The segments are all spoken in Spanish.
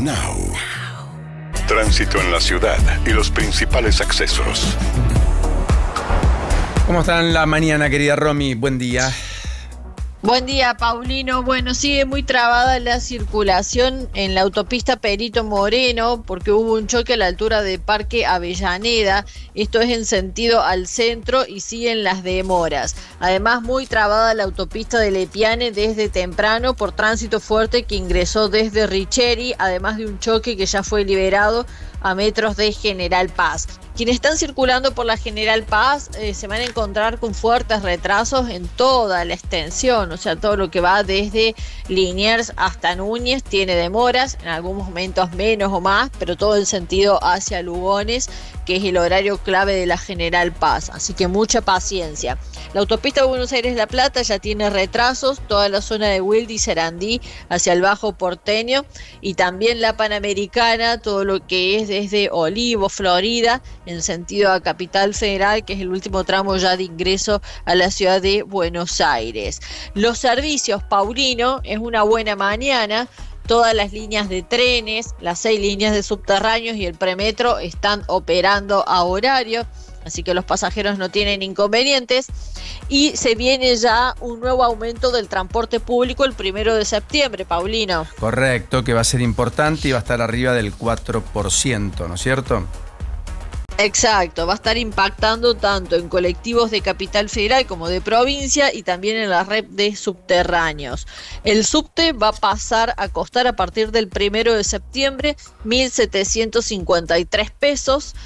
Now. Tránsito en la ciudad y los principales accesos. ¿Cómo están la mañana, querida Romy? Buen día. Buen día, Paulino. Bueno, sigue muy trabada la circulación en la autopista Perito Moreno porque hubo un choque a la altura de Parque Avellaneda. Esto es en sentido al centro y siguen las demoras. Además, muy trabada la autopista de Lepiane desde temprano por tránsito fuerte que ingresó desde Richeri, además de un choque que ya fue liberado a metros de General Paz. Quienes están circulando por la General Paz se van a encontrar con fuertes retrasos en toda la extensión, o sea, todo lo que va desde Liniers hasta Núñez tiene demoras, en algunos momentos menos o más, pero todo en sentido hacia Lugones, que es el horario clave de la General Paz, así que mucha paciencia. La autopista Buenos Aires-La Plata ya tiene retrasos, toda la zona de Wilde y Sarandí hacia el Bajo Porteño, y también la Panamericana, todo lo que es desde Olivo, Florida, en sentido a Capital Federal, que es el último tramo ya de ingreso a la ciudad de Buenos Aires. Los servicios, Paulino, es una buena mañana. Todas las líneas de trenes, las 6 líneas de subterráneos y el premetro están operando a horario, así que los pasajeros no tienen inconvenientes. Y se viene ya un nuevo aumento del transporte público el 1 de septiembre, Paulino. Correcto, que va a ser importante y va a estar arriba del 4%, ¿no es cierto? Exacto, va a estar impactando tanto en colectivos de Capital Federal como de provincia y también en la red de subterráneos. El subte va a pasar a costar a partir del 1 de septiembre 1.753 pesos.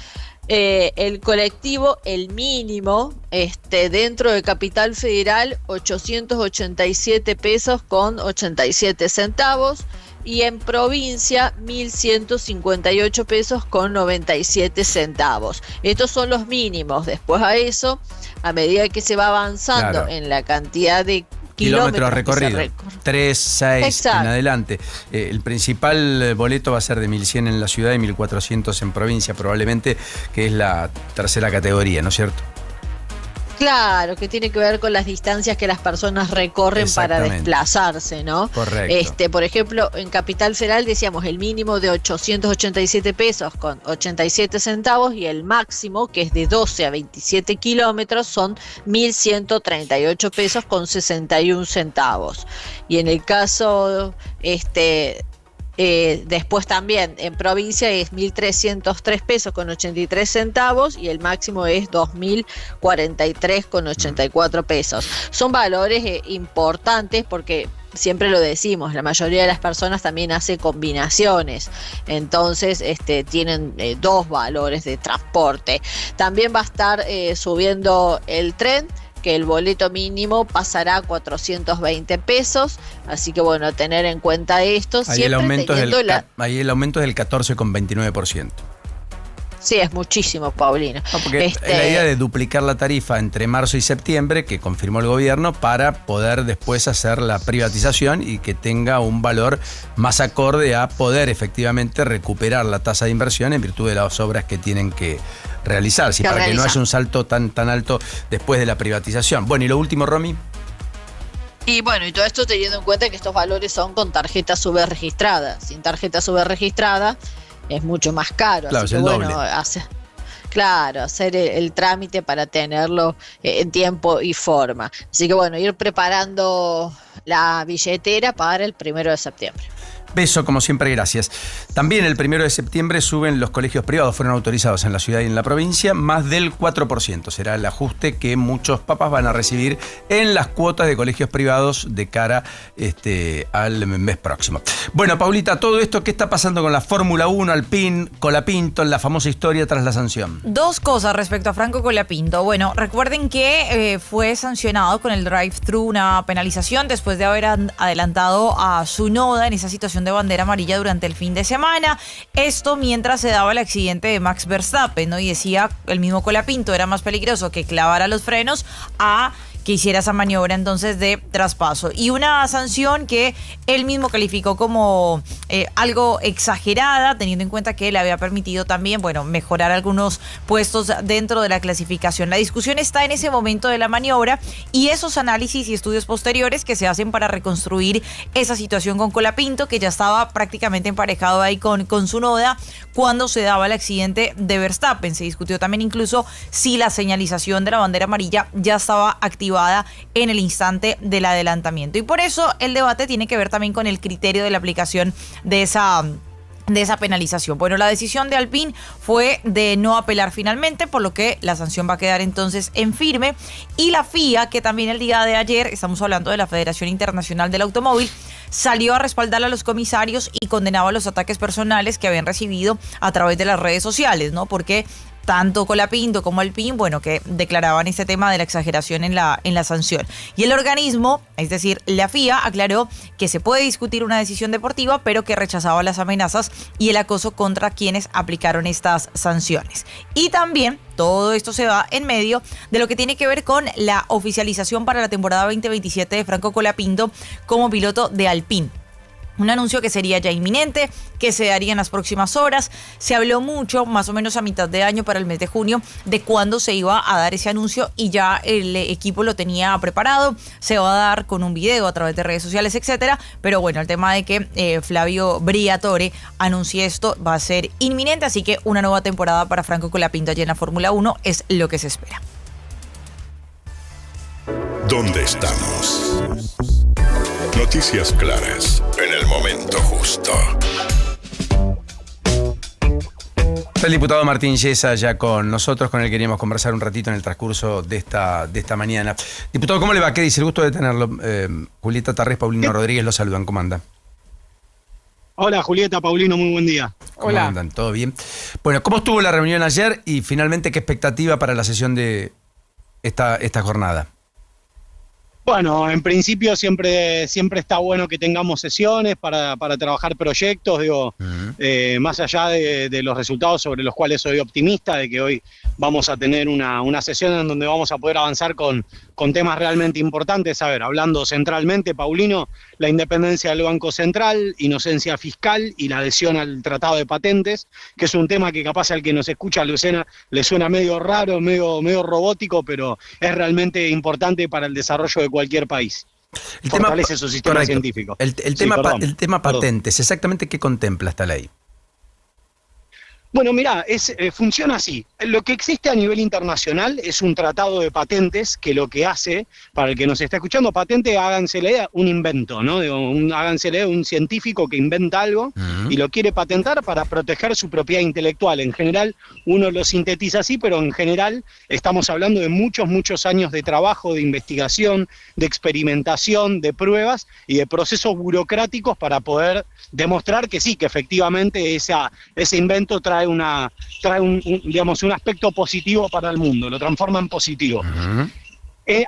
El colectivo, el mínimo, dentro de Capital Federal, 887 pesos con 87 centavos. Y en provincia 1.158 pesos con 97 centavos. Estos son los mínimos. Después a eso, a medida que se va avanzando en la cantidad de kilómetros recorridos, 3, 6 en adelante. El principal boleto va a ser de 1.100 en la ciudad y 1.400 en provincia, probablemente, que es la tercera categoría, ¿no es cierto? Claro, que tiene que ver con las distancias que las personas recorren para desplazarse, ¿no? Correcto. Por ejemplo, en Capital Federal decíamos el mínimo de 887 pesos con 87 centavos y el máximo, que es de 12 a 27 kilómetros, son 1.138 pesos con 61 centavos. Y en el caso, después también en provincia es 1.303 pesos con 83 centavos y el máximo es 2.043 con 84 pesos. Son valores importantes porque siempre lo decimos, la mayoría de las personas también hace combinaciones, entonces tienen dos valores de transporte. También va a estar subiendo el tren, que el boleto mínimo pasará a 420 pesos, así que bueno, tener en cuenta esto. Ahí el aumento es del 14,29%. Sí, es muchísimo, Paulino. No, porque la idea de duplicar la tarifa entre marzo y septiembre, que confirmó el gobierno, para poder después hacer la privatización y que tenga un valor más acorde a poder efectivamente recuperar la tasa de inversión en virtud de las obras que tienen que realizarse, para que no haya un salto tan alto después de la privatización. Bueno, y lo último, Romy. Y bueno, y todo esto teniendo en cuenta que estos valores son con tarjeta subregistrada. Sin tarjeta subregistrada es mucho más caro. Claro, así es que el bueno, doble. hacer el trámite para tenerlo en tiempo y forma. Así que bueno, ir preparando la billetera para el 1 de septiembre. Beso, como siempre, gracias. También el 1 de septiembre suben los colegios privados, fueron autorizados en la ciudad y en la provincia, más del 4%. Será el ajuste que muchos papás van a recibir en las cuotas de colegios privados de cara al mes próximo. Bueno, Paulita, todo esto, ¿qué está pasando con la Fórmula 1, Alpine, Colapinto, la famosa historia tras la sanción? Dos cosas respecto a Franco Colapinto. Bueno, recuerden que fue sancionado con el drive-thru, una penalización después de haber adelantado a su noda en esa situación de bandera amarilla durante el fin de semana. Esto mientras se daba el accidente de Max Verstappen, ¿no? Y decía el mismo Colapinto, era más peligroso que clavara los frenos a que hiciera esa maniobra entonces de traspaso. Y una sanción que él mismo calificó como algo exagerada, teniendo en cuenta que le había permitido también, bueno, mejorar algunos puestos dentro de la clasificación. La discusión está en ese momento de la maniobra y esos análisis y estudios posteriores que se hacen para reconstruir esa situación con Colapinto, que ya estaba prácticamente emparejado ahí con Tsunoda cuando se daba el accidente de Verstappen. Se discutió también incluso si la señalización de la bandera amarilla ya estaba activada en el instante del adelantamiento. Y por eso el debate tiene que ver también con el criterio de la aplicación de esa penalización. Bueno, la decisión de Alpine fue de no apelar finalmente, por lo que la sanción va a quedar entonces en firme. Y la FIA, que también el día de ayer, estamos hablando de la Federación Internacional del Automóvil, salió a respaldar a los comisarios y condenaba los ataques personales que habían recibido a través de las redes sociales, ¿no? Porque tanto Colapinto como Alpine, bueno, que declaraban este tema de la exageración en la sanción. Y el organismo, es decir, la FIA, aclaró que se puede discutir una decisión deportiva, pero que rechazaba las amenazas y el acoso contra quienes aplicaron estas sanciones. Y también todo esto se va en medio de lo que tiene que ver con la oficialización para la temporada 2027 de Franco Colapinto como piloto de Alpine. Un anuncio que sería ya inminente, que se daría en las próximas horas. Se habló mucho, más o menos a mitad de año, para el mes de junio, de cuándo se iba a dar ese anuncio y ya el equipo lo tenía preparado. Se va a dar con un video a través de redes sociales, etcétera. Pero bueno, el tema de que Flavio Briatore anuncie esto va a ser inminente, así que una nueva temporada para Franco Colapinto allí en la Fórmula 1 es lo que se espera. ¿Dónde estamos? Noticias claras en el momento justo. Está el diputado Martín Yesa ya con nosotros, con el que queríamos conversar un ratito en el transcurso de esta mañana. Diputado, ¿cómo le va? ¿Qué dice? El gusto de tenerlo. Julieta Tarrés, Paulino Rodríguez, lo saludan. ¿Cómo anda? Hola, Julieta, Paulino, muy buen día. ¿Cómo andan? ¿Todo bien? Bueno, ¿cómo estuvo la reunión ayer y finalmente qué expectativa para la sesión de esta jornada? Bueno, en principio siempre está bueno que tengamos sesiones para trabajar proyectos, digo, más allá de los resultados sobre los cuales soy optimista, de que hoy vamos a tener una sesión en donde vamos a poder avanzar con temas realmente importantes. A ver, hablando centralmente, Paulino, la independencia del Banco Central, inocencia fiscal y la adhesión al Tratado de Patentes, que es un tema que capaz al que nos escucha le suena medio raro, medio robótico, pero es realmente importante para el desarrollo de cualquier país. Fortalece su sistema científico. El tema patentes, ¿exactamente qué contempla esta ley? Bueno, mirá, funciona así. Lo que existe a nivel internacional es un tratado de patentes que lo que hace, para el que nos está escuchando, patente, hágansele un invento, ¿no? Hágansele un científico que inventa algo y lo quiere patentar para proteger su propiedad intelectual. En general, uno lo sintetiza así, pero en general estamos hablando de muchos años de trabajo, de investigación, de experimentación, de pruebas y de procesos burocráticos para poder demostrar que sí, que efectivamente ese invento trae un aspecto positivo para el mundo, lo transforma en positivo.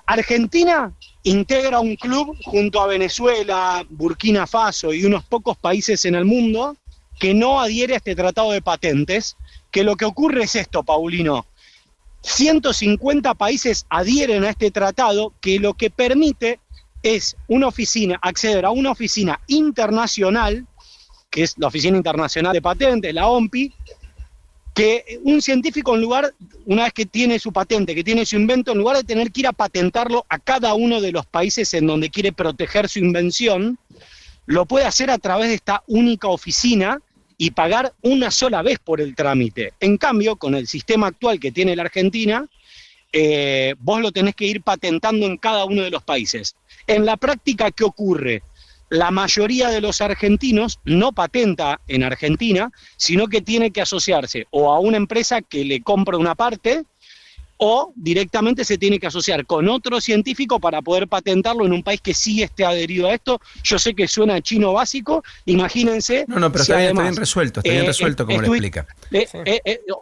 Argentina integra un club junto a Venezuela, Burkina Faso y unos pocos países en el mundo que no adhiere a este tratado de patentes, que lo que ocurre es esto, Paulino. 150 países adhieren a este tratado que lo que permite es acceder a una oficina internacional, que es la Oficina Internacional de Patentes, la OMPI, que un científico una vez que tiene su patente, que tiene su invento, en lugar de tener que ir a patentarlo a cada uno de los países en donde quiere proteger su invención, lo puede hacer a través de esta única oficina y pagar una sola vez por el trámite. En cambio, con el sistema actual que tiene la Argentina, vos lo tenés que ir patentando en cada uno de los países. En la práctica, ¿qué ocurre? La mayoría de los argentinos no patenta en Argentina, sino que tiene que asociarse o a una empresa que le compra una parte o directamente se tiene que asociar con otro científico para poder patentarlo en un país que sí esté adherido a esto. Yo sé que suena chino básico, imagínense. No, pero está bien resuelto, como lo explica.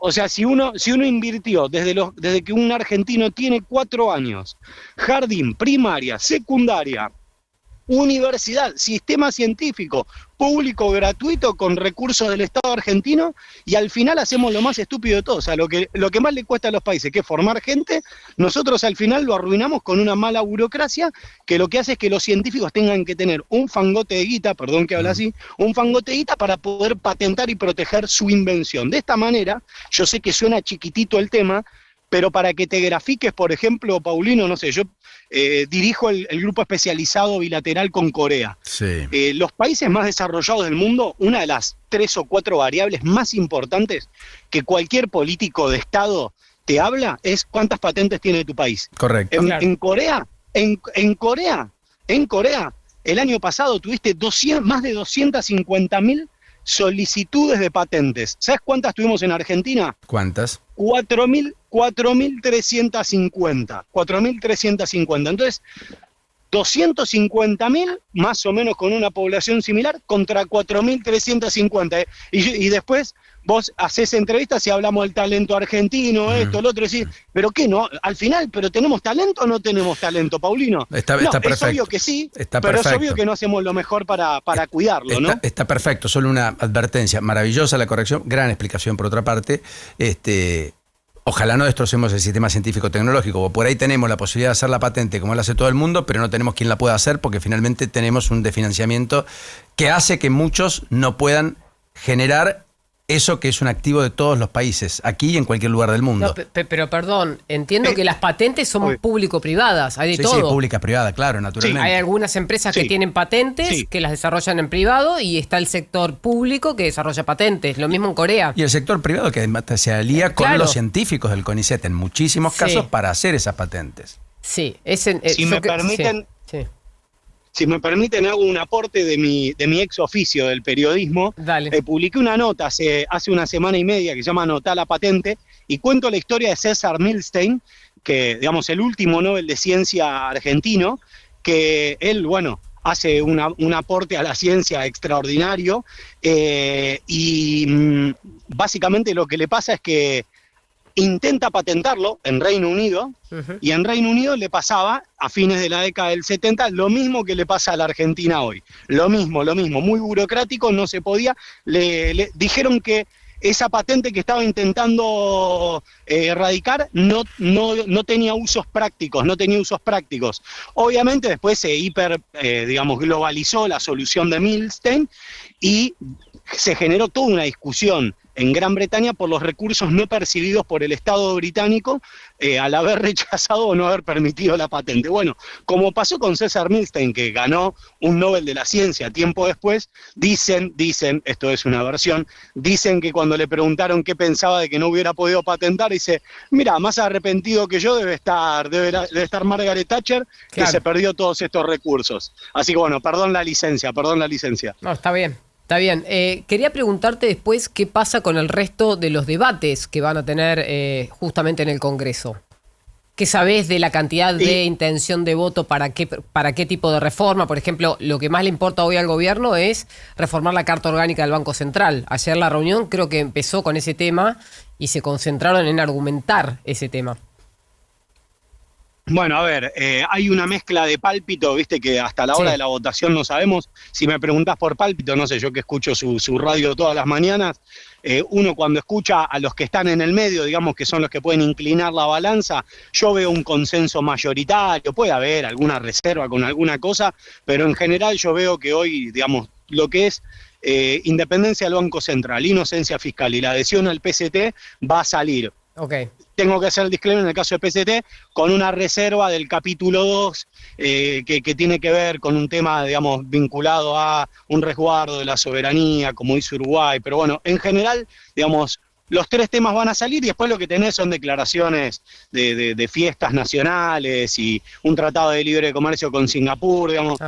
O sea, si uno invirtió desde que un argentino tiene 4 años, jardín, primaria, secundaria, universidad, sistema científico, público, gratuito, con recursos del Estado argentino, y al final hacemos lo más estúpido de todo. O sea, lo que más le cuesta a los países, que es formar gente, nosotros al final lo arruinamos con una mala burocracia, que lo que hace es que los científicos tengan que tener un fangote de guita, perdón que habla así, un fangote de guita para poder patentar y proteger su invención. De esta manera, yo sé que suena chiquitito el tema, pero para que te grafiques, por ejemplo, Paulino, no sé, yo dirijo el grupo especializado bilateral con Corea. Sí. Los países más desarrollados del mundo, una de las 3 o 4 variables más importantes que cualquier político de Estado te habla es cuántas patentes tiene tu país. Correcto. En Corea, el año pasado tuviste más de 250.000 solicitudes de patentes. ¿Sabes cuántas tuvimos en Argentina? ¿Cuántas? 4.350. 4.350. Entonces, 250.000, más o menos con una población similar, contra 4.350. Y después vos hacés entrevistas y hablamos del talento argentino, esto, lo otro, decís, ¿pero qué no? Al final, ¿pero tenemos talento o no tenemos talento, Paulino? Está perfecto. Es obvio que sí, Está pero perfecto. es obvio que no hacemos lo mejor para cuidarlo, ¿no? Está perfecto, solo una advertencia. Maravillosa la corrección, gran explicación por otra parte. Ojalá no destrocemos el sistema científico-tecnológico. Por ahí tenemos la posibilidad de hacer la patente como la hace todo el mundo, pero no tenemos quien la pueda hacer porque finalmente tenemos un desfinanciamiento que hace que muchos no puedan generar eso que es un activo de todos los países, aquí y en cualquier lugar del mundo. No, pero perdón, entiendo que las patentes son público-privadas, hay de todo. Sí, pública, privada, claro, naturalmente. Sí, hay algunas empresas que tienen patentes, que las desarrollan en privado, y está el sector público que desarrolla patentes, lo mismo en Corea. Y el sector privado que se alía con los científicos del CONICET en muchísimos casos para hacer esas patentes. Sí, si me permiten... Sí. Si me permiten, hago un aporte de mi ex oficio del periodismo. Dale. Publiqué una nota hace una semana y media que se llama Anotá la patente, y cuento la historia de César Milstein, que, digamos, el último Nobel de Ciencia argentino, que él, bueno, hace un aporte a la ciencia extraordinario, y básicamente lo que le pasa es que intenta patentarlo en Reino Unido, y en Reino Unido le pasaba, a fines de la década del 70, lo mismo que le pasa a la Argentina hoy. Lo mismo, muy burocrático, no se podía. Le dijeron que esa patente que estaba intentando erradicar no tenía usos prácticos, Obviamente después se globalizó la solución de Milstein y se generó toda una discusión en Gran Bretaña por los recursos no percibidos por el Estado británico al haber rechazado o no haber permitido la patente. Bueno, como pasó con César Milstein, que ganó un Nobel de la Ciencia tiempo después, dicen, esto es una versión, dicen que cuando le preguntaron qué pensaba de que no hubiera podido patentar, dice, mira, más arrepentido que yo debe estar Margaret Thatcher, que se perdió todos estos recursos. Así que bueno, perdón la licencia. No, está bien. Está bien. Quería preguntarte después qué pasa con el resto de los debates que van a tener justamente en el Congreso. ¿Qué sabés de la cantidad de intención de voto para qué tipo de reforma? Por ejemplo, lo que más le importa hoy al gobierno es reformar la Carta Orgánica del Banco Central. Ayer la reunión creo que empezó con ese tema y se concentraron en argumentar ese tema. Bueno, a ver, hay una mezcla de pálpito, viste que hasta la hora de la votación no sabemos. Si me preguntás por pálpito, no sé, yo que escucho su radio todas las mañanas, uno cuando escucha a los que están en el medio, digamos que son los que pueden inclinar la balanza, yo veo un consenso mayoritario, puede haber alguna reserva con alguna cosa, pero en general yo veo que hoy, digamos, lo que es independencia del Banco Central, inocencia fiscal y la adhesión al PCT va a salir. Okay. Tengo que hacer el disclaimer en el caso de PCT, con una reserva del capítulo 2 que tiene que ver con un tema, digamos, vinculado a un resguardo de la soberanía, como hizo Uruguay. Pero bueno, en general, digamos, los 3 temas van a salir y después lo que tenés son declaraciones de fiestas nacionales y un tratado de libre comercio con Singapur, digamos.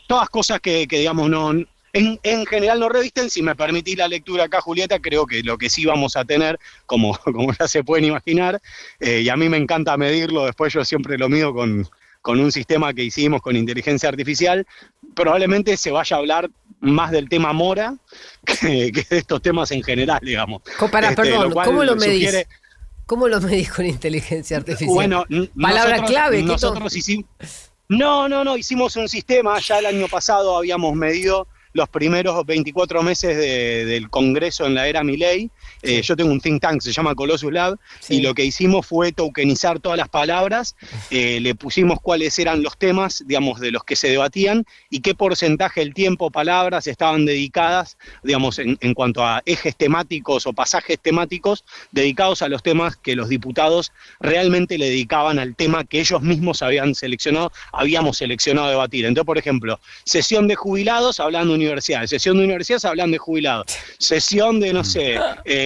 Todas cosas que digamos, no... En general no revisten. Si me permitís la lectura acá, Julieta, creo que lo que sí vamos a tener, como ya se pueden imaginar, y a mí me encanta medirlo, después yo siempre lo mido con un sistema que hicimos con inteligencia artificial, probablemente se vaya a hablar más del tema Mora que de estos temas en general, digamos. Perdón, ¿cómo lo medís? ¿Cómo lo medís con inteligencia artificial? Bueno, palabra clave. Nosotros hicimos... No, hicimos un sistema, ya el año pasado habíamos medido los primeros 24 meses del Congreso en la era Milei. Yo tengo un think tank, se llama Colossus Lab, y lo que hicimos fue tokenizar todas las palabras, le pusimos cuáles eran los temas, digamos, de los que se debatían y qué porcentaje del tiempo, palabras estaban dedicadas, digamos, en cuanto a ejes temáticos o pasajes temáticos dedicados a los temas que los diputados realmente le dedicaban al tema que ellos mismos habíamos seleccionado debatir. Entonces, por ejemplo, sesión de jubilados hablando de universidades, sesión de universidades hablando de jubilados, sesión de, no sé,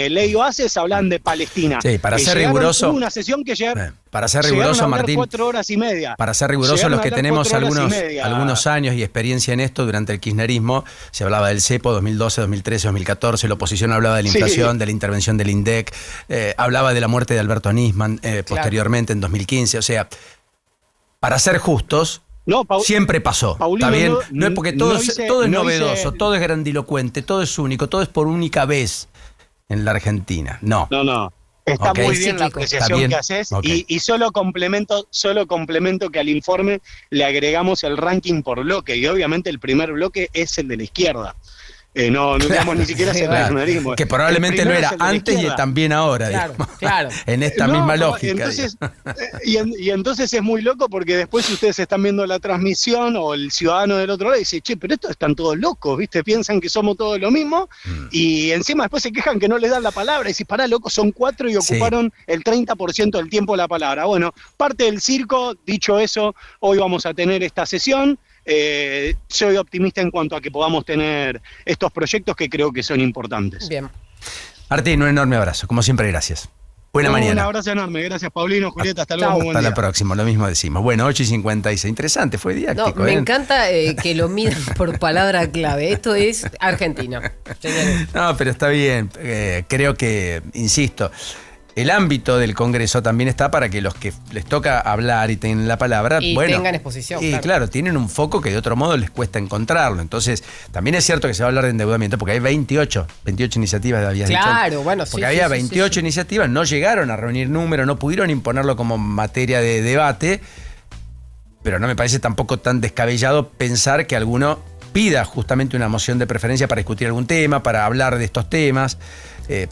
ley Oasis hablan de Palestina. Sí, para ser riguroso. Una sesión que para ser riguroso, Martín. 4 horas y media. Para ser riguroso, los que tenemos algunos años y experiencia en esto, durante el kirchnerismo, se hablaba del cepo 2012, 2013, 2014, la oposición hablaba de la inflación, de la intervención del INDEC, hablaba de la muerte de Alberto Nisman posteriormente en 2015. O sea, para ser justos, siempre pasó. Paulino, ¿está bien? No es porque todo es novedoso, todo es grandilocuente, todo es único, todo es por única vez en la Argentina. No. Está muy bien la apreciación que haces y solo complemento que al informe le agregamos el ranking por bloque y obviamente el primer bloque es el de la izquierda. No digamos ni siquiera el kirchnerismo. Que probablemente no era antes y también ahora. Claro. En esta misma lógica. Entonces, y entonces es muy loco porque después si ustedes están viendo la transmisión o el ciudadano del otro lado dice, che, pero estos están todos locos, ¿viste? Piensan que somos todos lo mismo y encima después se quejan que no les dan la palabra y dicen, pará, locos, son 4 y ocuparon el 30% del tiempo la palabra. Bueno, parte del circo, dicho eso, hoy vamos a tener esta sesión. Soy optimista en cuanto a que podamos tener estos proyectos que creo que son importantes. Bien. Martín, un enorme abrazo. Como siempre, gracias. Buena mañana. Un abrazo enorme. Gracias, Paulino, Julieta. Hasta luego. Hasta la próxima. Lo mismo decimos. Bueno, 8:56. Interesante, fue didáctico. Me encanta que lo midan por palabra clave. Esto es Argentina. No, pero está bien. Creo que, insisto, el ámbito del Congreso también está para que los que les toca hablar y tengan la palabra, tengan exposición. Y claro, tienen un foco que de otro modo les cuesta encontrarlo. Entonces, también es cierto que se va a hablar de endeudamiento, porque hay 28 iniciativas, habías dicho. Claro, bueno, porque había 28 iniciativas, no llegaron a reunir números, no pudieron imponerlo como materia de debate, pero no me parece tampoco tan descabellado pensar que alguno pida justamente una moción de preferencia para discutir algún tema, para hablar de estos temas.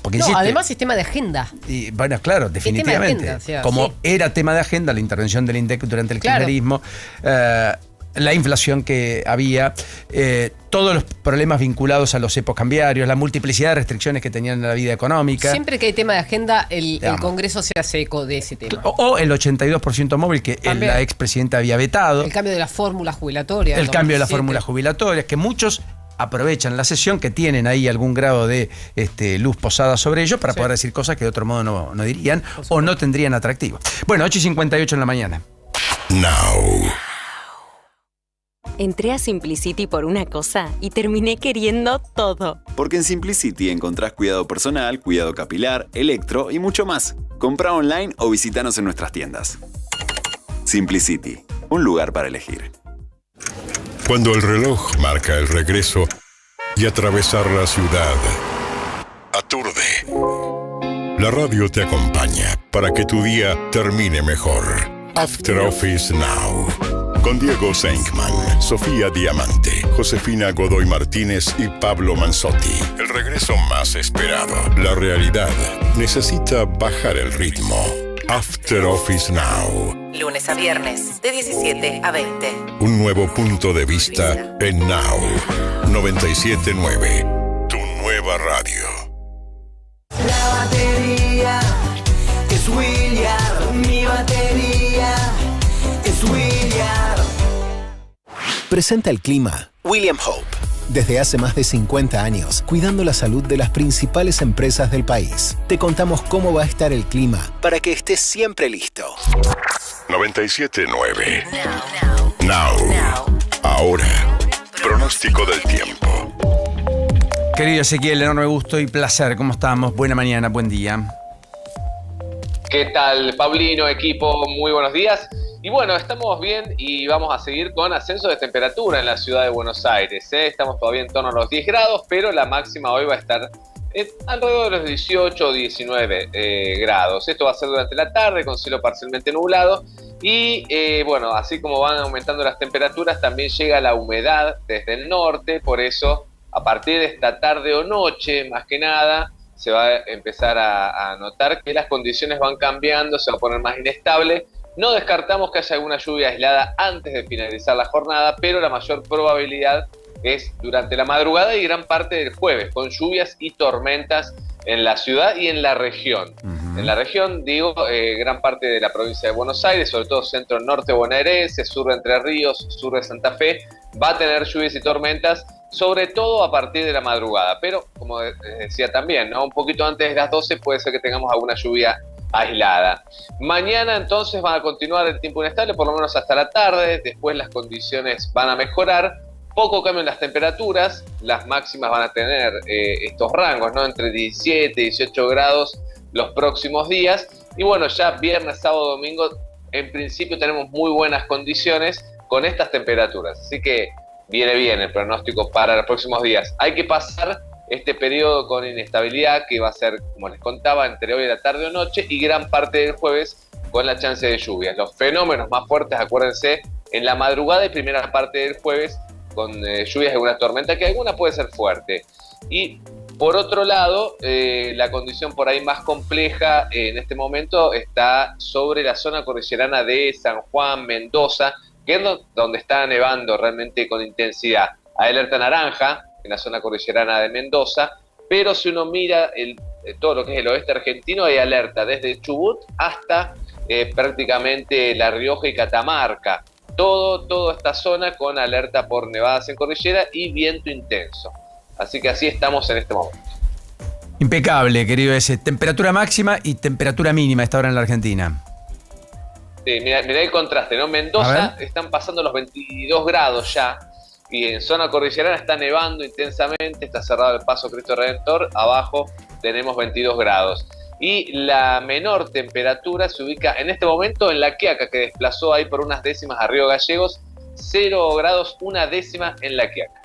Porque además es tema de agenda. Y, bueno, claro, definitivamente. Agenda, como era tema de agenda la intervención del INDEC durante el kirchnerismo, la inflación que había, todos los problemas vinculados a los cepos cambiarios, la multiplicidad de restricciones que tenían en la vida económica. Siempre que hay tema de agenda, el Congreso se hace eco de ese tema. O el 82% móvil que la expresidenta había vetado. El cambio de la fórmula jubilatoria. El cambio de la fórmula jubilatoria, que muchos aprovechan la sesión, que tienen ahí algún grado de luz posada sobre ellos para poder decir cosas que de otro modo no dirían o no tendrían atractivo. Bueno, 8:58 en la mañana. Now. Entré a Simplicity por una cosa y terminé queriendo todo. Porque en Simplicity encontrás cuidado personal, cuidado capilar, electro y mucho más. Comprá online o visítanos en nuestras tiendas. Simplicity, un lugar para elegir. Cuando el reloj marca el regreso y atravesar la ciudad aturde. La radio te acompaña para que tu día termine mejor. After Office Now. Con Diego Senkman, Sofía Diamante, Josefina Godoy Martínez y Pablo Manzotti. El regreso más esperado. La realidad necesita bajar el ritmo. After Office Now. Lunes a viernes, de 17 a 20. Un nuevo punto de vista en Now. 97.9. Tu nueva radio. La batería es William. Mi batería es William. Presenta el clima William Hope. Desde hace más de 50 años, cuidando la salud de las principales empresas del país. Te contamos cómo va a estar el clima para que estés siempre listo. 97.9. Now. Ahora. Pronóstico del tiempo. Querido Ezequiel, enorme gusto y placer. ¿Cómo estamos? Buena mañana, buen día. ¿Qué tal, Paulino, equipo? Muy buenos días. Y bueno, estamos bien y vamos a seguir con ascenso de temperatura en la ciudad de Buenos Aires. Estamos todavía en torno a los 10 grados, pero la máxima hoy va a estar alrededor de los 18 o 19 grados. Esto va a ser durante la tarde con cielo parcialmente nublado Y bueno, así como van aumentando las temperaturas, también llega la humedad desde el norte, por eso a partir de esta tarde o noche, más que nada, se va a empezar a notar que las condiciones van cambiando, se va a poner más inestable. No descartamos que haya alguna lluvia aislada antes de finalizar la jornada, pero la mayor probabilidad es durante la madrugada y gran parte del jueves, con lluvias y tormentas en la ciudad y en la región. En la región, digo, gran parte de la provincia de Buenos Aires, sobre todo centro-norte bonaerense, sur de Entre Ríos, sur de Santa Fe, va a tener lluvias y tormentas, sobre todo a partir de la madrugada. Pero, como decía también, ¿no? Un poquito antes de las 12 puede ser que tengamos alguna lluvia aislada. Mañana entonces van a continuar el tiempo inestable, por lo menos hasta la tarde, después las condiciones van a mejorar. Poco cambio en las temperaturas, las máximas van a tener estos rangos, ¿no? Entre 17 y 18 grados los próximos días. Y bueno, ya viernes, sábado, domingo, en principio tenemos muy buenas condiciones con estas temperaturas. Así que viene bien el pronóstico para los próximos días. Hay que pasar este periodo con inestabilidad que va a ser, como les contaba, entre hoy y la tarde o noche y gran parte del jueves con la chance de lluvias. Los fenómenos más fuertes, acuérdense, en la madrugada y primera parte del jueves, con lluvias y alguna tormenta, que alguna puede ser fuerte. Y por otro lado, la condición por ahí más compleja en este momento está sobre la zona cordillerana de San Juan, Mendoza, que es donde está nevando realmente con intensidad. Hay alerta naranja en la zona cordillerana de Mendoza, pero si uno mira todo lo que es el oeste argentino, hay alerta desde Chubut hasta prácticamente La Rioja y Catamarca. Toda esta zona con alerta por nevadas en cordillera y viento intenso. Así que así estamos en este momento. Impecable, querido ese. Temperatura máxima y temperatura mínima a esta hora en la Argentina. Sí, mirá el contraste, ¿no? Mendoza están pasando los 22 grados ya, y en zona cordillerana está nevando intensamente, está cerrado el paso Cristo Redentor, abajo tenemos 22 grados. Y la menor temperatura se ubica en este momento en La Quiaca, que desplazó ahí por unas décimas a Río Gallegos, 0 grados, una décima en La Quiaca.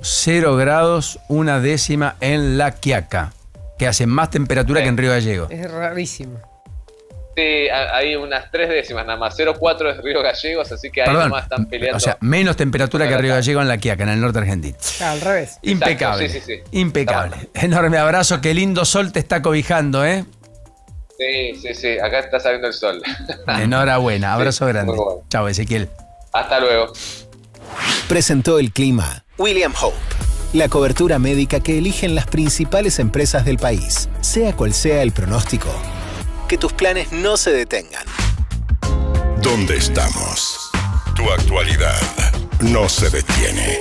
0 grados, una décima en La Quiaca, que hace más temperatura que en Río Gallegos. Es rarísimo. Sí, hay unas 3 décimas nada más, 0,4 es Río Gallegos, así que ahí nomás están peleando. O sea, menos temperatura que Río Gallegos en La Quiaca, en el norte argentino. Al revés. Impecable. Exacto, sí. Impecable. Enorme abrazo, qué lindo sol te está cobijando, ¿eh? Sí, acá está saliendo el sol. Enhorabuena, abrazo grande. Bueno. Chao, Ezequiel. Hasta luego. Presentó el clima William Hope, la cobertura médica que eligen las principales empresas del país. Sea cual sea el pronóstico, que tus planes no se detengan. ¿Dónde estamos? Tu actualidad no se detiene.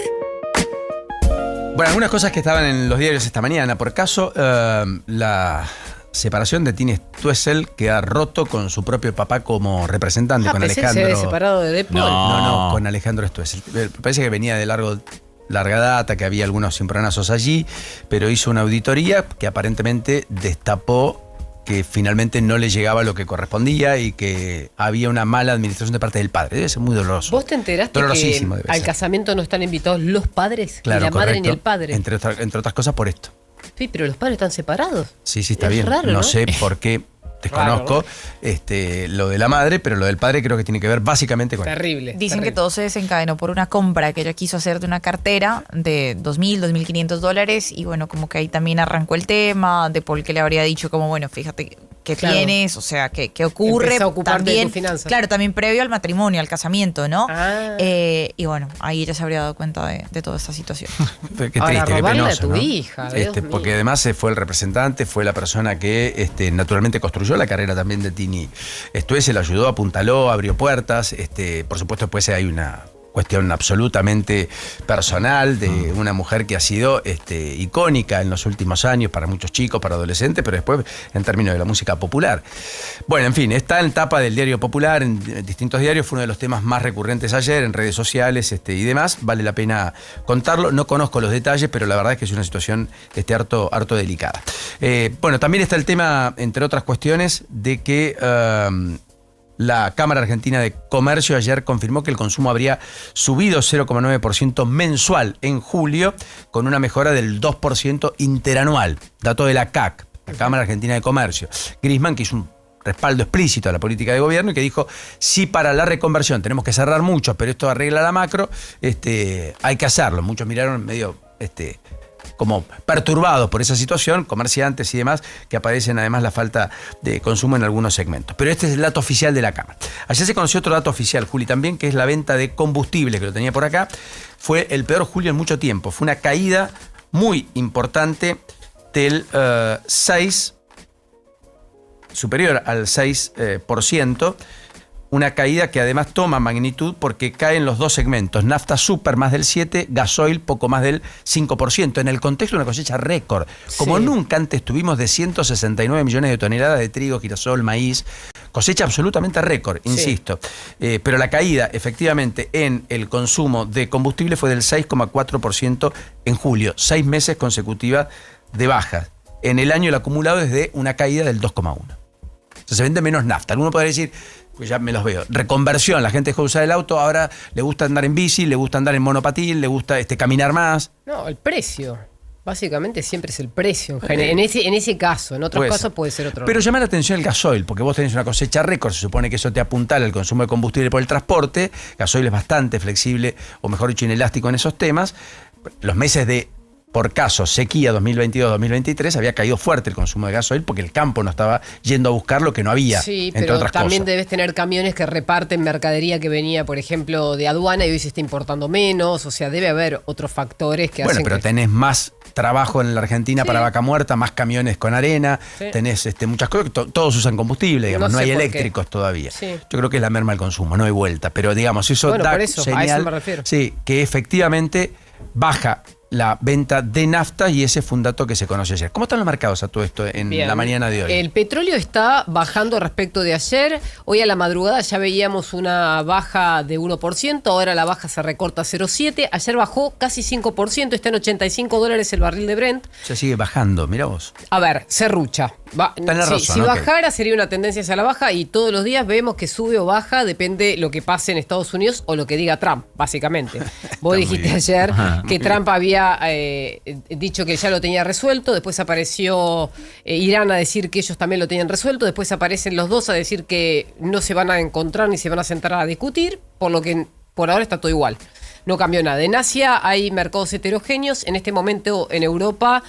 Bueno, algunas cosas que estaban en los diarios esta mañana. Por caso, la separación de Tini Stoessel, que ha roto con su propio papá como representante, con Alejandro. ¿Se había separado de Depol? No, con Alejandro Stoessel. Parece que venía de larga data, que había algunos cimbronazos allí, pero hizo una auditoría que aparentemente destapó que finalmente no le llegaba lo que correspondía y que había una mala administración de parte del padre. Debe ser muy doloroso. ¿Vos te enteraste que al casamiento no están invitados los padres? Claro, ni la madre ni el padre. Entre otras cosas por esto. Sí, pero los padres están separados. Sí, está es bien. Raro, ¿no? No sé por qué, desconozco lo de la madre, pero lo del padre creo que tiene que ver básicamente con... Terrible. Dicen que todo se desencadenó por una compra que ella quiso hacer de una cartera de $2.000, $2.500 y bueno, como que ahí también arrancó el tema de Paul, que le habría dicho como, bueno, fíjate qué tienes, o sea, qué ocurre. Empezó a ocuparte también, de tus finanzas. Claro, también previo al matrimonio, al casamiento, ¿no? Ah. Y bueno, ahí ella se habría dado cuenta de toda esta situación. Qué triste, Ahora, qué robarle penoso, a tu ¿no? hija, Dios mío. Porque además fue el representante, fue la persona que naturalmente construyó la carrera también de Tini Stoessel, ayudó, apuntaló, abrió puertas. Por supuesto, después hay una cuestión absolutamente personal de una mujer que ha sido icónica en los últimos años para muchos chicos, para adolescentes, pero después en términos de la música popular. Bueno, en fin, está en tapa del Diario Popular, en distintos diarios, fue uno de los temas más recurrentes ayer, en redes sociales y demás, vale la pena contarlo, no conozco los detalles, pero la verdad es que es una situación harto delicada. Bueno, también está el tema, entre otras cuestiones, de que... la Cámara Argentina de Comercio ayer confirmó que el consumo habría subido 0,9% mensual en julio, con una mejora del 2% interanual. Dato de la CAC, la Cámara Argentina de Comercio. Griezmann, que hizo un respaldo explícito a la política de gobierno y que dijo, si para la reconversión tenemos que cerrar mucho, pero esto arregla la macro, hay que hacerlo. Muchos miraron medio como perturbados por esa situación, comerciantes y demás, que aparecen además la falta de consumo en algunos segmentos. Pero este es el dato oficial de la Cámara. Ayer se conoció otro dato oficial, Juli, también, que es la venta de combustible, que lo tenía por acá. Fue el peor julio en mucho tiempo. Fue una caída muy importante del 6%, superior al 6%, una caída que además toma magnitud porque caen los dos segmentos, nafta super más del 7%, gasoil poco más del 5%, en el contexto de una cosecha récord. Como nunca antes tuvimos de 169 millones de toneladas de trigo, girasol, maíz, cosecha absolutamente récord, insisto. Pero la caída efectivamente en el consumo de combustible fue del 6,4% en julio, 6 meses consecutivas de baja. En el año el acumulado es de una caída del 2,1%. Entonces se vende menos nafta. Alguno podría decir, pues ya me los veo, reconversión, la gente dejó de usar el auto, ahora le gusta andar en bici, le gusta andar en monopatín, le gusta caminar más. No, el precio. Básicamente siempre es el precio. En ese caso, en otros casos puede ser otro. Pero llama la atención el gasoil, porque vos tenés una cosecha récord, se supone que eso te apuntala al consumo de combustible por el transporte. Gasoil es bastante flexible, o mejor dicho, inelástico en esos temas. Los meses de, por caso, sequía 2022-2023, había caído fuerte el consumo de gasoil porque el campo no estaba yendo a buscar lo que no había, entre otras cosas. También debes tener camiones que reparten mercadería que venía, por ejemplo, de aduana y hoy se está importando menos. O sea, debe haber otros factores que hacen. Bueno, pero tenés más trabajo en la Argentina para vaca muerta, más camiones con arena, tenés muchas cosas, todos usan combustible, digamos, no hay eléctricos todavía. Yo creo que es la merma del consumo, no hay vuelta, pero digamos, eso da señal, a eso me refiero. Sí, que efectivamente baja la venta de nafta y ese fue un dato que se conoce ayer. ¿Cómo están los mercados a todo esto en la mañana de hoy? El petróleo está bajando respecto de ayer. Hoy a la madrugada ya veíamos una baja de 1%, ahora la baja se recorta a 0,7%. Ayer bajó casi 5%, está en $85 el barril de Brent. Se sigue bajando, mirá vos. A ver, serrucha. Si bajara sería una tendencia hacia la baja y todos los días vemos que sube o baja, depende lo que pase en Estados Unidos o lo que diga Trump, básicamente. Vos dijiste ayer que Trump había dicho que ya lo tenía resuelto, después apareció Irán a decir que ellos también lo tenían resuelto, después aparecen los dos a decir que no se van a encontrar ni se van a sentar a discutir, por lo que por ahora está todo igual. No cambió nada. En Asia hay mercados heterogéneos, en este momento en Europa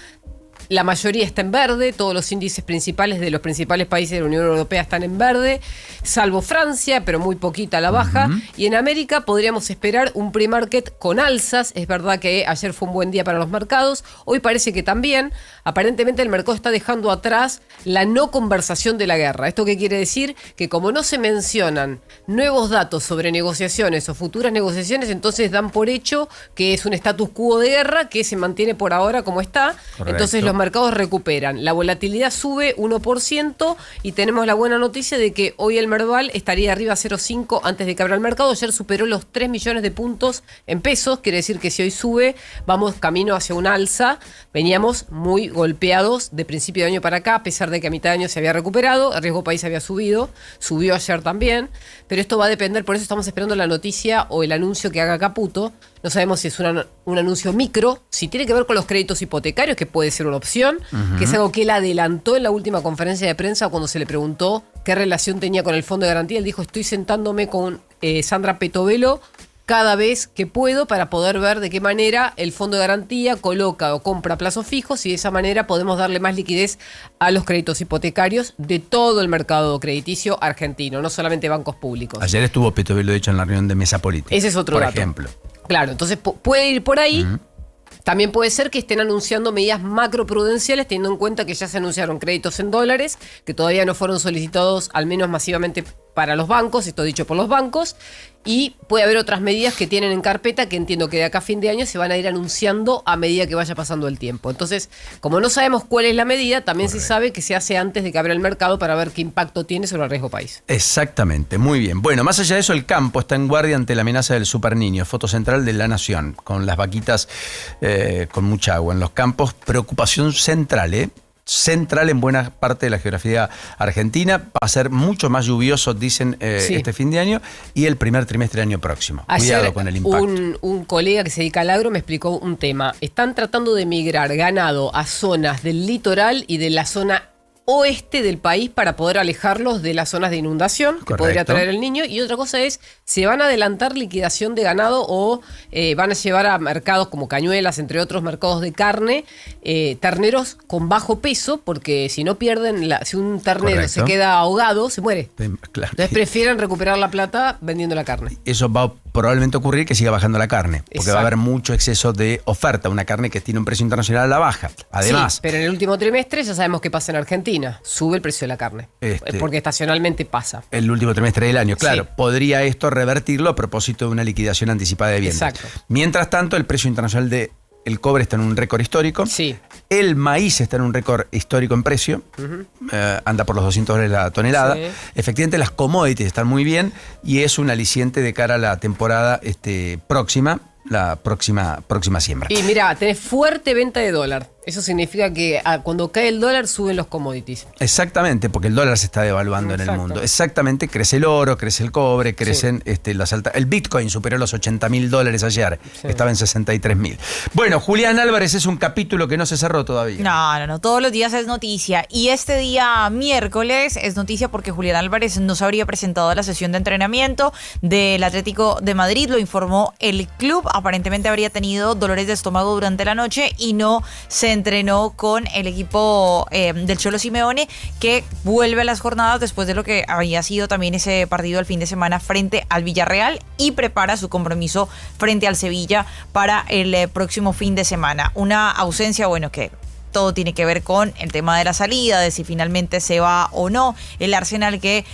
la mayoría está en verde, todos los índices principales de los principales países de la Unión Europea están en verde, salvo Francia, pero muy poquita la baja. Y en América podríamos esperar un pre-market con alzas. Es verdad que ayer fue un buen día para los mercados, hoy parece que también. Aparentemente el mercado está dejando atrás la no conversación de la guerra. ¿Esto qué quiere decir? Que como no se mencionan nuevos datos sobre negociaciones o futuras negociaciones, entonces dan por hecho que es un status quo de guerra que se mantiene por ahora como está. Correcto. Entonces los mercados recuperan. La volatilidad sube 1% y tenemos la buena noticia de que hoy el Merval estaría arriba 0,5 antes de que abra el mercado. Ayer superó los 3 millones de puntos en pesos, quiere decir que si hoy sube, vamos camino hacia un alza. Veníamos muy golpeados de principio de año para acá, a pesar de que a mitad de año se había recuperado, el riesgo país había subido, subió ayer también, pero esto va a depender, por eso estamos esperando la noticia o el anuncio que haga Caputo. No sabemos si es un anuncio micro, si tiene que ver con los créditos hipotecarios, que puede ser una opción, que es algo que él adelantó en la última conferencia de prensa cuando se le preguntó qué relación tenía con el Fondo de Garantía. Él dijo, estoy sentándome con Sandra Petovelo cada vez que puedo para poder ver de qué manera el Fondo de Garantía coloca o compra plazos fijos y de esa manera podemos darle más liquidez a los créditos hipotecarios de todo el mercado crediticio argentino, no solamente bancos públicos. Ayer estuvo Petovelo, de hecho, en la reunión de mesa política. Ese es otro dato. Por ejemplo. Claro, entonces puede ir por ahí. También puede ser que estén anunciando medidas macroprudenciales, teniendo en cuenta que ya se anunciaron créditos en dólares, que todavía no fueron solicitados, al menos masivamente, para los bancos, esto dicho por los bancos, y puede haber otras medidas que tienen en carpeta que entiendo que de acá a fin de año se van a ir anunciando a medida que vaya pasando el tiempo. Entonces, como no sabemos cuál es la medida, también se sabe que se hace antes de que abra el mercado para ver qué impacto tiene sobre el riesgo país. Exactamente, muy bien. Bueno, más allá de eso, el campo está en guardia ante la amenaza del superniño, foto central de La Nación, con las vaquitas con mucha agua en los campos, preocupación central, central en buena parte de la geografía argentina. Va a ser mucho más lluvioso, dicen, este fin de año y el primer trimestre del año próximo. Ayer, cuidado con el impacto. Un colega que se dedica al agro me explicó un tema. Están tratando de migrar ganado a zonas del litoral y de la zona oeste del país para poder alejarlos de las zonas de inundación que podría traer el Niño. Y otra cosa es, ¿se van a adelantar liquidación de ganado o van a llevar a mercados como Cañuelas, entre otros mercados de carne, terneros con bajo peso? Porque si no pierden, si un ternero se queda ahogado, se muere. Claro. Entonces prefieren recuperar la plata vendiendo la carne. Eso va a probablemente ocurrir que siga bajando la carne, porque Exacto. va a haber mucho exceso de oferta, una carne que tiene un precio internacional a la baja. Además, sí, pero en el último trimestre ya sabemos qué pasa en Argentina, sube el precio de la carne, porque estacionalmente pasa. El último trimestre del año, claro, Sí. podría esto revertirlo a propósito de una liquidación anticipada de bienes. Exacto. Mientras tanto, el precio internacional del cobre está en un récord histórico. Sí. El maíz está en un récord histórico en precio. Anda por los $200 la tonelada. Sí. Efectivamente, las commodities están muy bien y es un aliciente de cara a la temporada próxima, la próxima siembra. Y mira, tenés fuerte venta de dólar. Eso significa que cuando cae el dólar suben los commodities. Exactamente, porque el dólar se está devaluando en el mundo. Exactamente, crece el oro, crece el cobre, crecen las altas. El Bitcoin superó los $80.000 ayer, estaba en 63.000. Bueno, Julián Álvarez es un capítulo que no se cerró todavía. No, todos los días es noticia. Y este día miércoles es noticia porque Julián Álvarez no se habría presentado a la sesión de entrenamiento del Atlético de Madrid, lo informó el club. Aparentemente habría tenido dolores de estómago durante la noche y no se entrenó con el equipo del Cholo Simeone, que vuelve a las jornadas después de lo que había sido también ese partido el fin de semana frente al Villarreal, y prepara su compromiso frente al Sevilla para el próximo fin de semana. Una ausencia, bueno, que todo tiene que ver con el tema de la salida, de si finalmente se va o no. El Arsenal que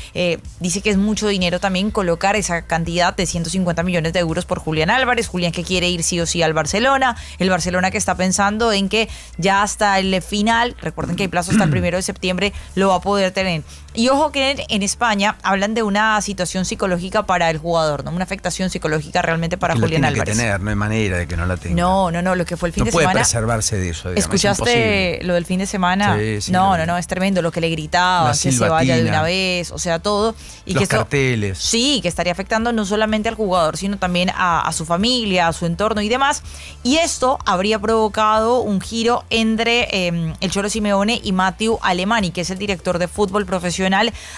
dice que es mucho dinero también colocar esa cantidad de 150 millones de euros por Julián Álvarez. Julián que quiere ir sí o sí al Barcelona. El Barcelona que está pensando en que ya hasta el final, recuerden que hay plazo hasta el 1 de septiembre, lo va a poder tener. Y ojo que en España hablan de una situación psicológica para el jugador, ¿no? Una afectación psicológica realmente para Julián Álvarez. Que tener, no hay manera de que no la tenga. No, lo que fue el fin de semana. No puede preservarse de eso, digamos. ¿Escuchaste lo del fin de semana? Sí, no, es tremendo. Lo que le gritaban, que se vaya de una vez, o sea, todo. Y los que carteles. Sí, que estaría afectando no solamente al jugador, sino también a su familia, a su entorno y demás. Y esto habría provocado un giro entre el Cholo Simeone y Mathieu Alemany, que es el director de fútbol profesional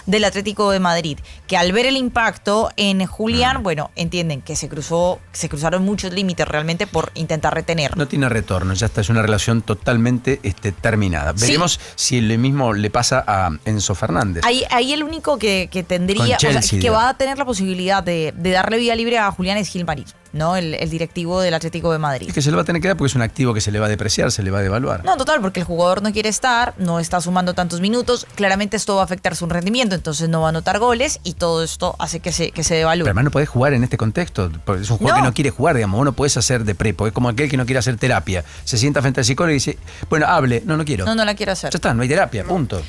del Atlético de Madrid, que al ver el impacto en Julián, bueno, entienden que se cruzaron muchos límites realmente por intentar retenerlo. No tiene retorno, ya está, es una relación totalmente terminada. Sí. Veremos si lo mismo le pasa a Enzo Fernández. Ahí el único que tendría, Chelsea, que va a tener la posibilidad de darle vía libre a Julián es Gilmarín, ¿no? El directivo del Atlético de Madrid. Es que se le va a tener que dar porque es un activo que se le va a depreciar, se le va a devaluar. No, total, porque el jugador no quiere estar, no está sumando tantos minutos, claramente esto va a afectar su rendimiento, entonces no va a anotar goles y todo esto hace que se devalúe. Pero además no podés jugar en este contexto, porque es un jugador que no quiere jugar, digamos, vos no podés hacer de prepo, es como aquel que no quiere hacer terapia, se sienta frente al psicólogo y dice, bueno, hable, no quiero. No la quiero hacer. Ya está, no hay terapia, punto.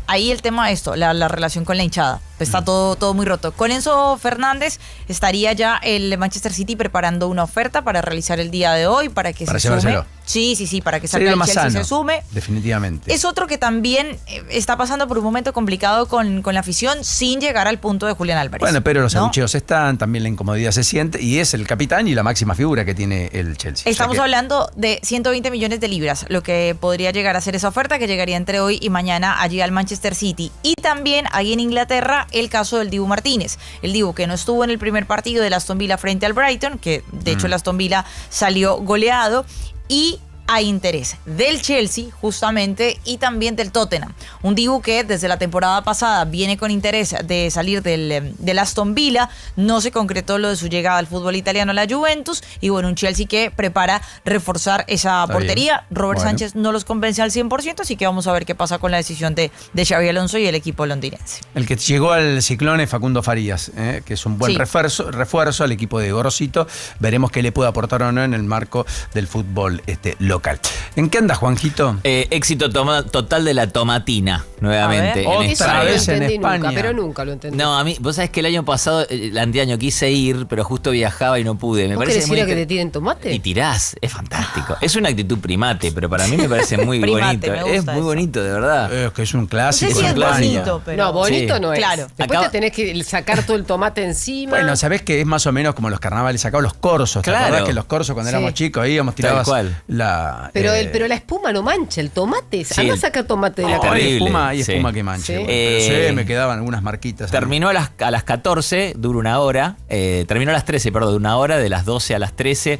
Ahí el tema de esto, la relación con la hinchada, está todo muy roto. Con Enzo Fernández estaría ya el Manchester City preparando una oferta para realizar el día de hoy, para que se llevárselo. sume. Sí, para que salga el Chelsea y se sume. Definitivamente. Es otro que también está pasando por un momento complicado con la afición sin llegar al punto de Julián Álvarez. Bueno, pero los ¿no? abucheos están, también la incomodidad se siente y es el capitán y la máxima figura que tiene el Chelsea. Estamos hablando de 120 millones de libras, lo que podría llegar a ser esa oferta que llegaría entre hoy y mañana allí al Manchester City. Y también ahí en Inglaterra el caso del Dibu Martínez. El Dibu que no estuvo en el primer partido del Aston Villa frente al Brighton, que de hecho el Aston Villa salió goleado, y hay interés del Chelsea justamente y también del Tottenham. Un Dibu que desde la temporada pasada viene con interés de salir del Aston Villa, no se concretó lo de su llegada al fútbol italiano a la Juventus y bueno, un Chelsea que prepara reforzar esa portería. Robert Sánchez no los convence al 100%, así que vamos a ver qué pasa con la decisión de Xabi Alonso y el equipo londinense. El que llegó al Ciclón es Facundo Farías, que es un buen refuerzo al equipo de Gorosito. Veremos qué le puede aportar o no en el marco del fútbol local. ¿En qué anda, Juanjito? Éxito total de la tomatina. nuevamente. A ver. Eso Otra no lo vez en entendí España. nunca, pero nunca lo entendí. No, a mí, vos sabés que el año pasado, el anteaño quise ir, pero justo viajaba y no pude. Me ¿Vos parece querés ir a que te tiren tomate? Y tirás, es fantástico. Es una actitud primate, pero para mí me parece muy Primate, bonito. me gusta Es muy eso. bonito, de verdad. Es que es un clásico. No sé si un es clásico. bonito, pero... No, bonito Sí. no es. Claro. Después Acaba- te tenés que sacar todo el tomate encima. Bueno, ¿sabés que es más o menos como los carnavales acá, o los corsos? ¿Te Claro. acordás que los corsos cuando Sí. éramos chicos íbamos, tirabas cual. la... pero la espuma no mancha, el tomate. Sí, Anda a el- sacar tomate de la Oh, cabeza. terrible. Hay Sí. espuma que mancha. Sí. Bueno, pero Eh, me quedaban algunas marquitas. Terminó a las 14, dura una hora. Terminó a las 13, perdón, de una hora, de las 12 a las 13.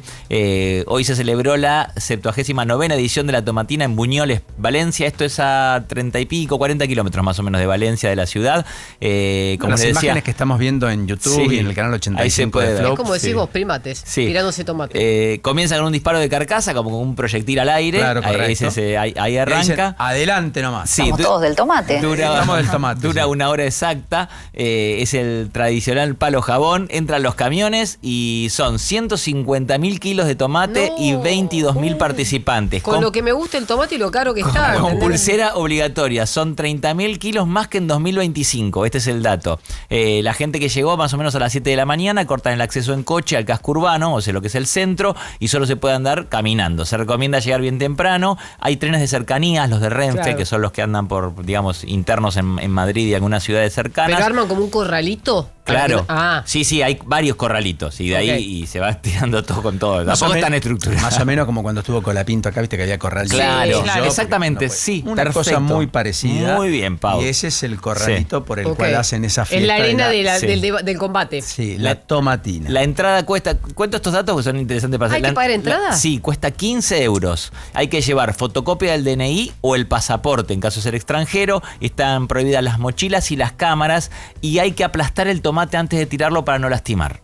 Hoy se celebró la 79ª edición de la Tomatina en Buñoles, Valencia. Esto es a 30 y pico, 40 kilómetros más o menos de Valencia, de la ciudad. Como las les decía, imágenes que estamos viendo en YouTube Sí. y en el canal Ahí se 85 puede de ver. Flow. Es como decís Sí. vos, primates, Sí. tirándose tomate. comienza con un disparo de carcasa, como con un proyectil al aire. Claro, Ahí, correcto. ahí Y dicen, arranca. adelante nomás. Sí, Estamos todos del tomate. Estamos del tomate, Dura sí. una hora exacta. Es el tradicional palo jabón. Entran los camiones y son 150.000 kilos de tomate No. y 22.000 participantes. Con lo que me gusta el tomate y lo caro que está. Con ¿entendés? pulsera obligatoria, son 30.000 kilos más que en 2025, este es el dato. La gente que llegó más o menos a las 7 de la mañana cortan el acceso en coche al casco urbano, o sea, lo que es el centro, y solo se puede andar caminando. Se recomienda llegar bien temprano. Hay trenes de cercanías, los de Renfe, Claro. que son los que andan por, digamos, internos en Madrid y algunas ciudades cercanas. Pero arman como un corralito. Claro. Ah. Sí, hay varios corralitos y de ahí Ok. y se va tirando todo con todo. Más o Tampoco men- están estructurados. Más o menos como cuando estuvo Colapinto acá, viste que había corral. Claro, claro. exactamente, No puede. sí. Una cosa perfecto. muy parecida. Muy bien, Pau. Y ese es el corralito por el Ok. cual hacen esa fiesta. En la arena de Sí. del combate. Sí, la tomatina. La entrada cuesta, cuento estos datos que son interesantes para ¿Hay que pagar entrada? Sí, cuesta 15 euros. Hay que llevar fotocopia del DNI o el pasaporte en caso de ser extranjero. Están prohibidas las mochilas y las cámaras. Y hay que aplastar el tomate antes de tirarlo para no lastimar.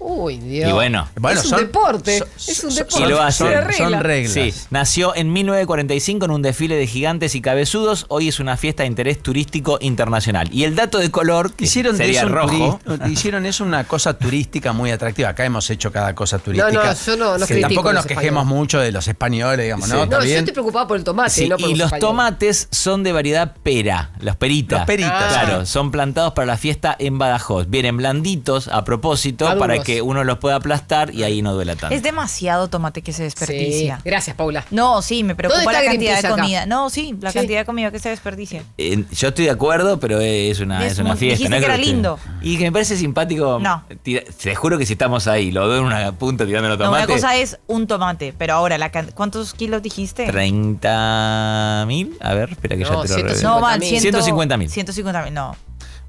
Uy, Dios. Y bueno. Es un deporte. Es un deporte. Y lo hacen. Se arregla. Son reglas. Sí, nació en 1945 en un desfile de gigantes y cabezudos. Hoy es una fiesta de interés turístico internacional. Y el dato de color, que Hicieron de sería eso rojo. hicieron eso una cosa turística muy atractiva. Acá hemos hecho cada cosa turística. No, yo no Que critico tampoco a nos los quejemos españoles. mucho de los españoles, digamos, Sí. ¿no? ¿Está No, yo bien? estoy preocupado por el tomate, Sí, no por y los españoles. tomates son de variedad pera, los peritas. Los peritas, Claro, sí. son plantados para la fiesta en Badajoz. Vienen blanditos a propósito Maduros. para que uno los pueda aplastar y ahí no duela tanto. Es demasiado tomate que se desperdicia. Sí. Gracias, Paula. No, sí, me preocupa ¿Dónde la está cantidad de Greenpeace acá? comida. No, sí, la Sí. cantidad de comida que se desperdicia. Yo estoy de acuerdo, pero es una Es fiesta. dijiste ¿no? que era Creo lindo. Y que me parece simpático. No. Te juro que si estamos ahí, lo veo en una punta tirando los No, una tomates. cosa es un tomate, pero ahora, ¿cuántos kilos dijiste? 30.000. A ver, espera que No, ya te lo 150.000. No, van 150.000. 150.000, no.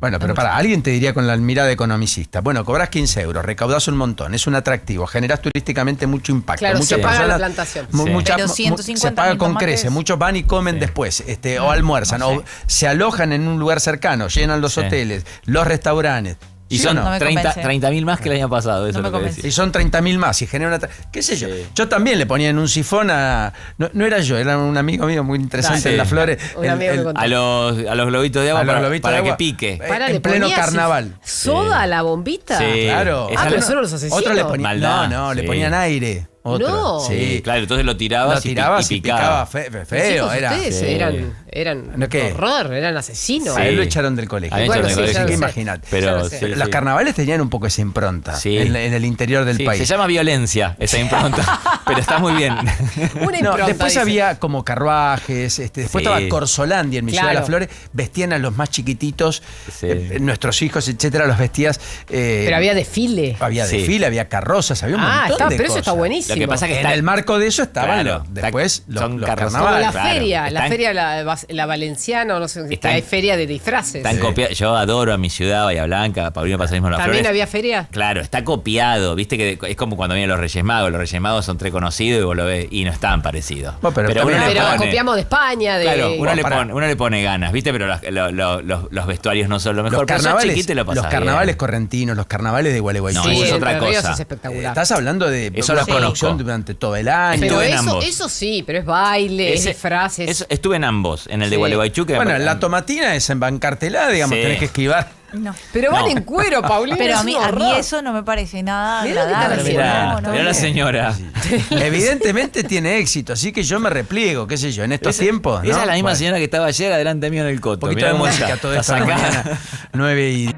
Bueno, pero para, alguien te diría con la mirada economicista, bueno, cobras 15 euros, recaudás un montón, es un atractivo, generás turísticamente mucho impacto. Claro, muchas se paga la personas- plantación. mu- Sí. mucha- Pero mu- 150.000 se paga con tomates. creces, muchos van y comen Sí. después, o almuerzan, no sé. o se alojan en un lugar cercano, llenan los Sí. hoteles, los restaurantes. Y ¿Sí son o no? me 30.000 convence. más que el año pasado. Eso No es me lo que convence. decía. Y son 30.000 más y genera una... ¿Qué sé yo? Sí. Yo también le ponía en un sifón a... No era yo, era un amigo mío muy interesante Sí. en Las Flores. Un amigo me contó. A los globitos de agua A los para, globitos para de que agua. pique. Pará, en ¿le pleno ponías carnaval. ¿Soda a la bombita? Sí. Claro. Esa pero no- son los asesinos. Otro le ponía... Maldad, No, le sí. ponían aire. Otro. No. Sí. Claro, entonces lo tirabas, Lo tirabas y picaba Los feo. hijos Era. ustedes Sí. eran ¿No qué? horror, eran asesinos. A él Sí. lo echaron del colegio. A él Bueno, echaron del sí, colegio. ya lo sé. Imagínate. Ya Pero lo sé. sí, Los sí. carnavales tenían un poco esa impronta Sí. en el interior del Sí, país. se llama violencia esa impronta, pero está muy bien. Una No, impronta, después dice. había como carruajes, después Sí. estaba Corsolandia en mi ciudad de Claro. Las Flores, vestían a los más chiquititos, Sí. nuestros hijos, etcétera, los vestías. Pero había desfile. había Sí. desfile, había carrozas, había un montón Está, de pero eso cosas. está buenísimo. Lo que pasa que En está el marco de eso estaban Claro, después los son carrozas. Como carnavales. la Claro, feria, están- la valenciana, o no sé, que Están- hay feria de disfraces. Están copiados. Yo adoro a mi ciudad, Bahía Blanca, Paulino pasa mismo en Las ¿También Flores. había feria? Claro, está copiado, viste que es como cuando vienen los Reyes Magos. Los Reyes Magos son tres conocidos y vos lo ves y no están parecidos. Bueno, pero uno también- le Pero pone- copiamos de España, de... Claro, Pará. uno le pone ganas, ¿viste? Pero los vestuarios no son lo mejor. Los Pero sos carnavales, chiquito y lo pasás los carnavales bien. correntinos, los carnavales de Gualeguaychú. No, Sí, eso es Entre otra Ríos cosa. es espectacular. Estás hablando de Eso una lo conozco. producción durante todo el año. Pero Estuve en ambos. eso sí, pero es baile, es Ese- disfraces. Estuve en ambos, en el de Sí. Gualeguaychú. Que Bueno, la tomatina es en bancartelada, digamos, Sí. tenés que esquivar. No. Pero van en cuero, Paulina. Pero es a mí un horror. eso no me parece nada Mirá lo que agradable. está Mirá, mirá la señora. Evidentemente tiene éxito, así que yo me repliego, qué sé yo, en estos tiempos. ¿no? Esa es la misma Bueno, señora que estaba ayer adelante mío en el coto. un poquito Mirá de cómo música, está. todo esto Está de la sacada. mañana, 9:10.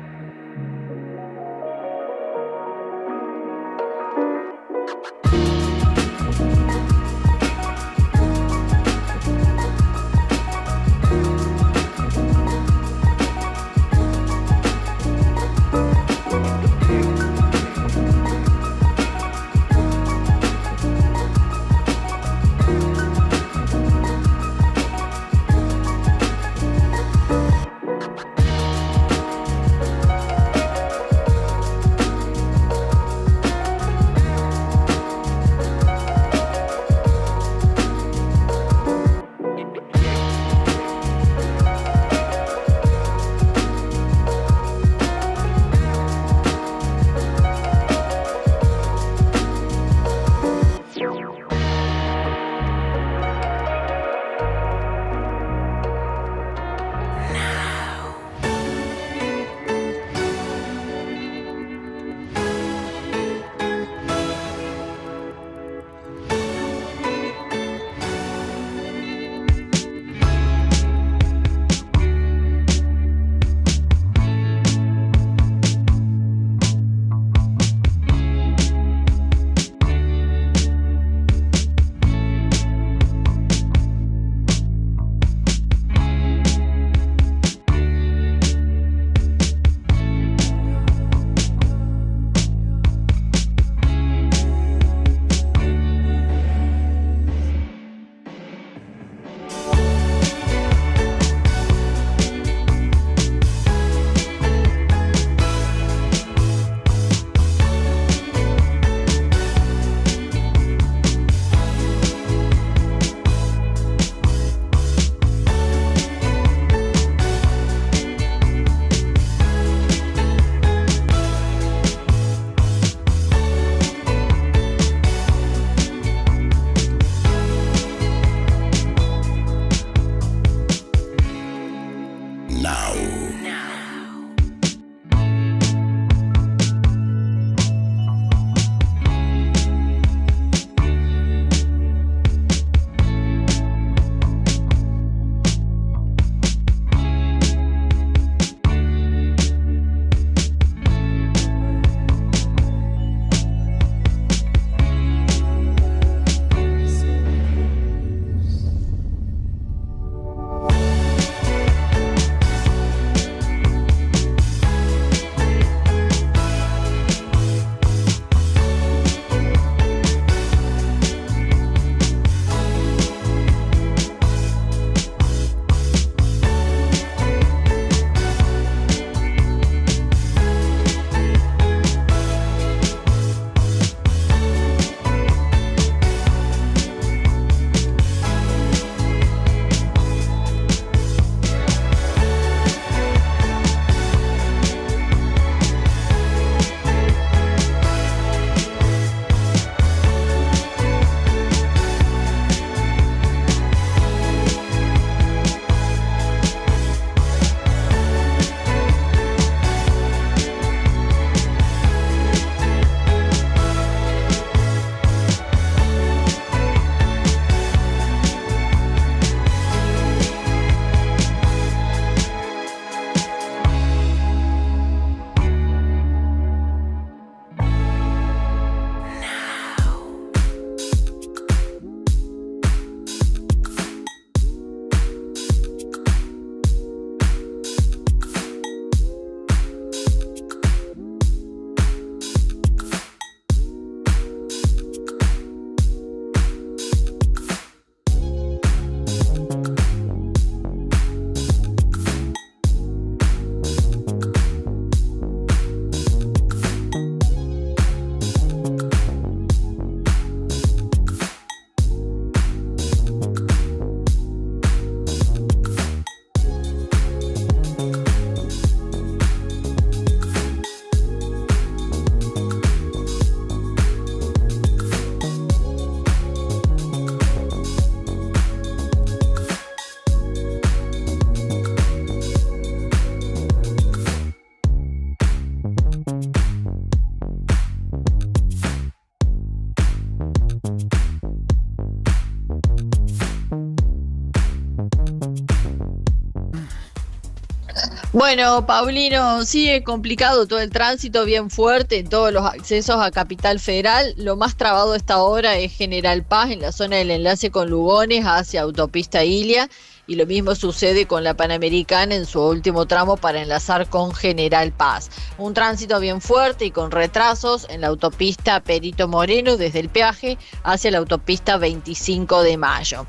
Bueno, Paulino, sigue complicado todo el tránsito, bien fuerte en todos los accesos a Capital Federal. Lo más trabado a esta hora es General Paz, en la zona del enlace con Lugones hacia Autopista Ilia. Y lo mismo sucede con la Panamericana en su último tramo para enlazar con General Paz. Un tránsito bien fuerte y con retrasos en la autopista Perito Moreno desde el peaje hacia la autopista 25 de Mayo.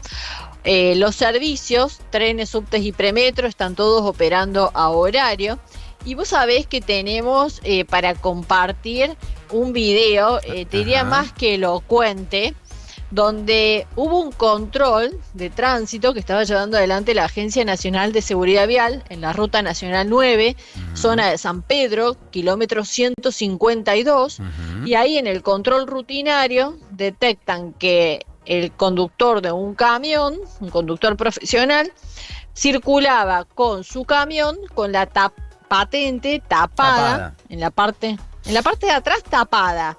Los servicios, trenes, subtes y premetro están todos operando a horario. Y vos sabés que tenemos para compartir un video, te diría más que elocuente, donde hubo un control de tránsito que estaba llevando adelante la Agencia Nacional de Seguridad Vial en la Ruta Nacional 9, zona de San Pedro, kilómetro 152, y ahí en el control rutinario detectan que el conductor de un camión, un conductor profesional, circulaba con su camión con la patente tapada. En la parte de atrás tapada,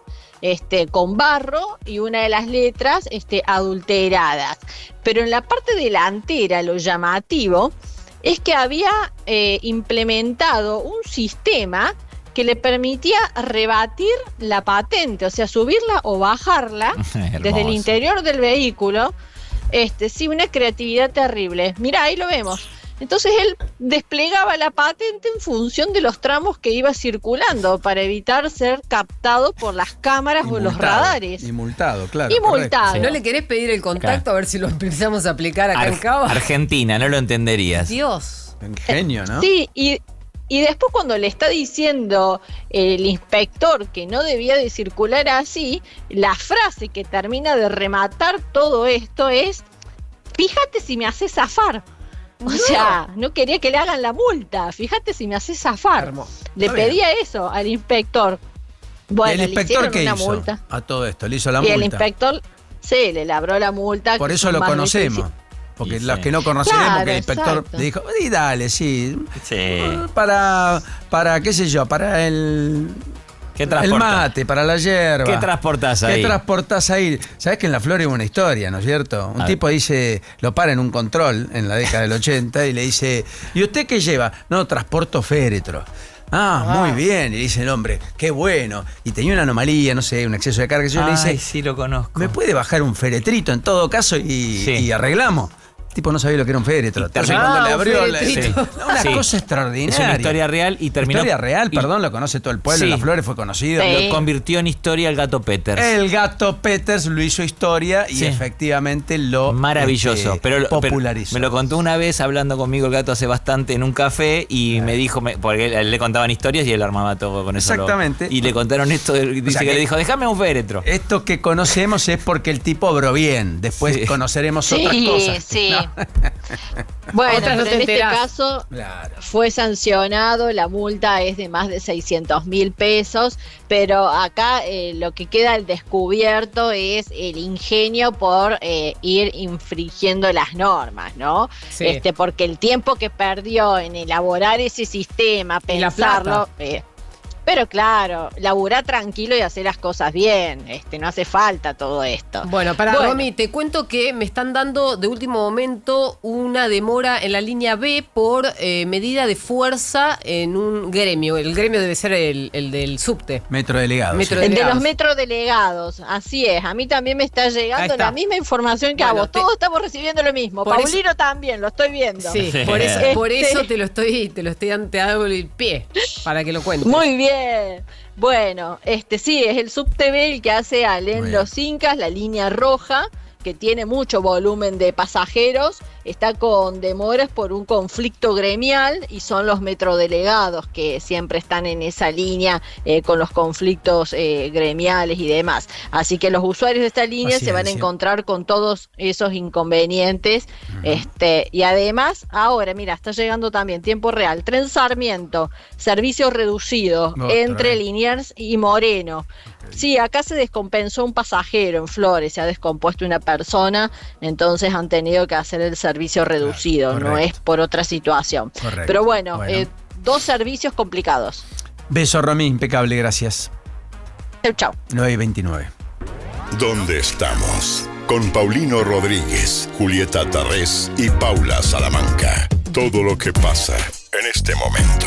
con barro y una de las letras adulteradas. Pero en la parte delantera, lo llamativo es que había implementado un sistema que le permitía rebatir la patente, o sea, subirla o bajarla desde el interior del vehículo. Sí, una creatividad terrible. Mirá, ahí lo vemos. Entonces él desplegaba la patente en función de los tramos que iba circulando para evitar ser captado por las cámaras o los radares. Y multado, claro. Y multado. Si no le querés pedir el contacto, a ver si lo empezamos a aplicar acá en Cava. Argentina, no lo entenderías. Dios. Ingenio, ¿no? Sí, y después cuando le está diciendo el inspector que no debía de circular así, la frase que termina de rematar todo esto es: fíjate si me haces zafar. O sea, no quería que le hagan la multa. Fíjate si me haces zafar. Le pedía eso al inspector. Bueno, ¿y el inspector qué una hizo? multa. A todo esto, le hizo la Y multa. el inspector, sí, le labró la multa. Por eso lo conocemos. Porque los que no conocemos, Claro, que el inspector exacto. le dijo, y dale, sí. Para, qué sé yo, para el mate, para la yerba. ¿Qué transportás ahí? ¿Qué transportás ahí? Sabés que en La Flor hubo una historia, ¿no es cierto? Un tipo dice, lo para en un control en la década del 80 y le dice, ¿y usted qué lleva? No, transporto féretro. Muy bien. Y le dice el hombre, qué bueno. Y tenía una anomalía, no sé, un exceso de carga. Yo le dice, sí lo conozco. ¿me puede bajar un feretrito en todo caso y arreglamos? El tipo no sabía lo que era un féretro. Entonces cuando le abrió una cosa extraordinaria. Es una historia real y terminó. Historia real, perdón, lo conoce todo el pueblo. En Las Flores fue conocido. Lo convirtió en historia el gato Peters. El gato Peters lo hizo historia y efectivamente lo maravilloso. Pero popularizó. Me lo contó una vez hablando conmigo el gato hace bastante en un café y me dijo, porque le contaban historias y él armaba todo con eso. Exactamente. Y le contaron esto, dice que le dijo, déjame un féretro. Esto que conocemos es porque el tipo obró bien. Después conoceremos otras cosas. Sí. ¿No? Bueno, Otras no pero te en este enterás. caso fue sancionado, la multa es de más de 600.000 pesos, pero acá lo que queda al descubierto es el ingenio por ir infringiendo las normas, ¿no? Sí. Porque el tiempo que perdió en elaborar ese sistema, Y la pensarlo... plata. Pero claro, laburar tranquilo y hacer las cosas bien, no hace falta todo esto. Bueno, Romy, te cuento que me están dando de último momento una demora en la línea B por medida de fuerza en un gremio. El gremio debe ser el del subte. Metrodelegados. El de los metrodelegados, así es. A mí también me está llegando la misma información que a vos. Todos estamos recibiendo lo mismo. Paulino también, lo estoy viendo. Sí, por eso te te hago el pie para que lo cuentes. Muy bien. Bueno, sí, es el subte B el que hace Alén Los Incas, la línea roja, que tiene mucho volumen de pasajeros, está con demoras por un conflicto gremial y son los metrodelegados que siempre están en esa línea con los conflictos gremiales y demás. Así que los usuarios de esta línea se van a encontrar con todos esos inconvenientes. Y además, ahora, mira, está llegando también tiempo real. Tren Sarmiento, servicio reducido entre Liniers y Moreno. Sí, acá se descompensó un pasajero en Flores, se ha descompuesto una persona, entonces han tenido que hacer el servicio reducido, no es por otra situación. Correcto. Pero bueno, 2 servicios complicados. Beso, Romy, impecable, gracias. Chau. 9:29. ¿Dónde estamos? Con Paulino Rodríguez, Julieta Tarrés y Paula Salamanca. Todo lo que pasa en este momento.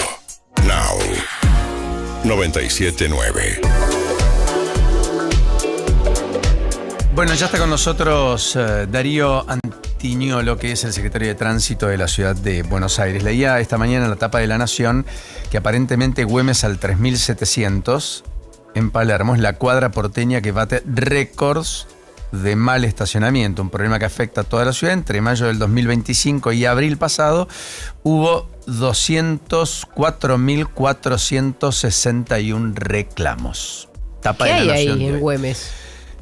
Now 97.9. Bueno, ya está con nosotros Darío Antiñolo, que es el secretario de Tránsito de la ciudad de Buenos Aires. Leía esta mañana en la tapa de La Nación que aparentemente Güemes al 3700 en Palermo es la cuadra porteña que bate récords de mal estacionamiento, un problema que afecta a toda la ciudad. Entre mayo del 2025 y abril pasado hubo 204.461 reclamos. Tapa ¿Qué de hay La Nación ahí de en hoy. Güemes?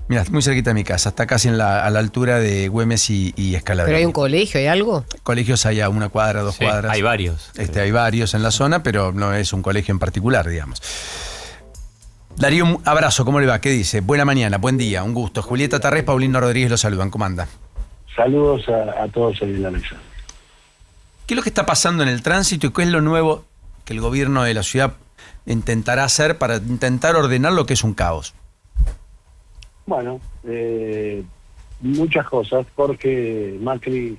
Mira, muy cerquita de mi casa, está casi a la altura de Güemes y Escalabrini. ¿Pero hay un colegio, hay algo? Colegios hay a una cuadra, 2 cuadras. Hay varios. Hay varios en la zona, pero no es un colegio en particular, digamos. Darío, un abrazo, ¿cómo le va? ¿Qué dice? Buena mañana, buen día, un gusto. Julieta Tarrés, Paulino Rodríguez los saludan, ¿cómo anda? Saludos a todos ahí en la mesa. ¿Qué es lo que está pasando en el tránsito y qué es lo nuevo que el gobierno de la ciudad intentará hacer para intentar ordenar lo que es un caos? Bueno, muchas cosas, porque Macri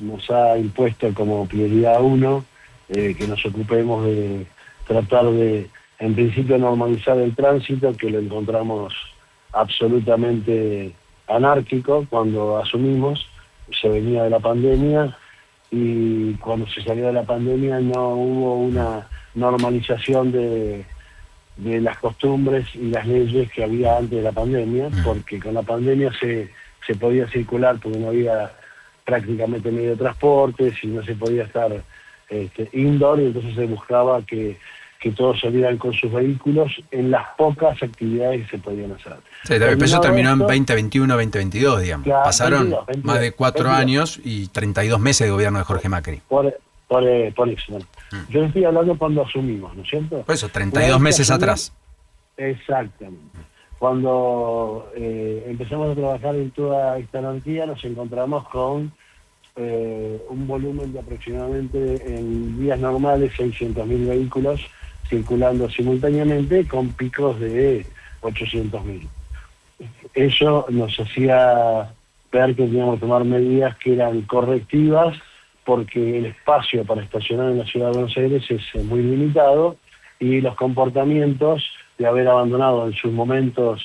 nos ha impuesto como prioridad 1 que nos ocupemos de tratar de, en principio, normalizar el tránsito, que lo encontramos absolutamente anárquico cuando asumimos. Se venía de la pandemia y cuando se salió de la pandemia no hubo una normalización de las costumbres y las leyes que había antes de la pandemia, porque con la pandemia se podía circular porque no había prácticamente medio de transporte, si no se podía estar indoor, y entonces se buscaba que todos salieran con sus vehículos en las pocas actividades que se podían hacer. Sí, pero eso terminó en 2021, 2022, digamos. Claro, Pasaron 22, más de 4 22. años y 32 meses de gobierno de Jorge Macri. Por eso. Bueno. Yo estoy hablando cuando asumimos, ¿no es cierto? Por eso, 32 meses atrás. Exactamente. Cuando empezamos a trabajar en toda esta anarquía, nos encontramos con un volumen de aproximadamente, en días normales, 600.000 vehículos circulando simultáneamente, con picos de 800.000. Eso nos hacía ver que teníamos que tomar medidas que eran correctivas, porque el espacio para estacionar en la ciudad de Buenos Aires es muy limitado, y los comportamientos de haber abandonado en sus momentos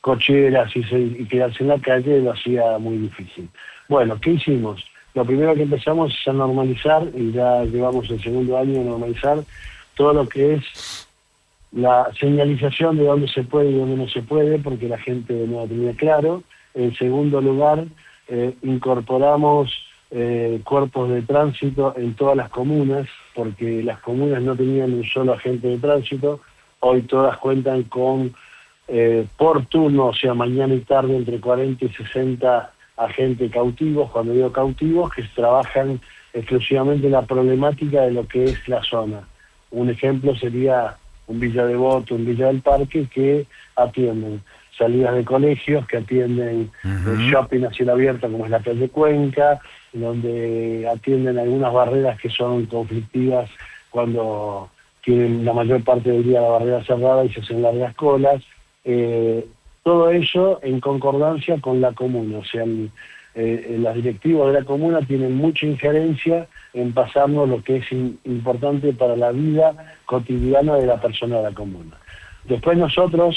cocheras y quedarse en la calle lo hacía muy difícil. Bueno, ¿qué hicimos? Lo primero que empezamos es a normalizar, y ya llevamos el segundo año a normalizar todo lo que es la señalización de dónde se puede y dónde no se puede, porque la gente no lo tenía claro. En segundo lugar, incorporamos cuerpos de tránsito en todas las comunas, porque las comunas no tenían un solo agente de tránsito. Hoy todas cuentan con, por turno, o sea, mañana y tarde, entre 40 y 60 agentes cautivos. Cuando digo cautivos, que trabajan exclusivamente en la problemática de lo que es la zona. Un ejemplo sería un Villa Devoto, un Villa del Parque, que atienden salidas de colegios, que atienden shopping a cielo abierto, como es la calle Cuenca, donde atienden algunas barreras que son conflictivas cuando tienen la mayor parte del día la barrera cerrada y se hacen largas colas. Todo eso en concordancia con la comuna. O sea, las directivas de la comuna tienen mucha injerencia en pasarnos lo que es importante para la vida cotidiana de la persona de la comuna. Después nosotros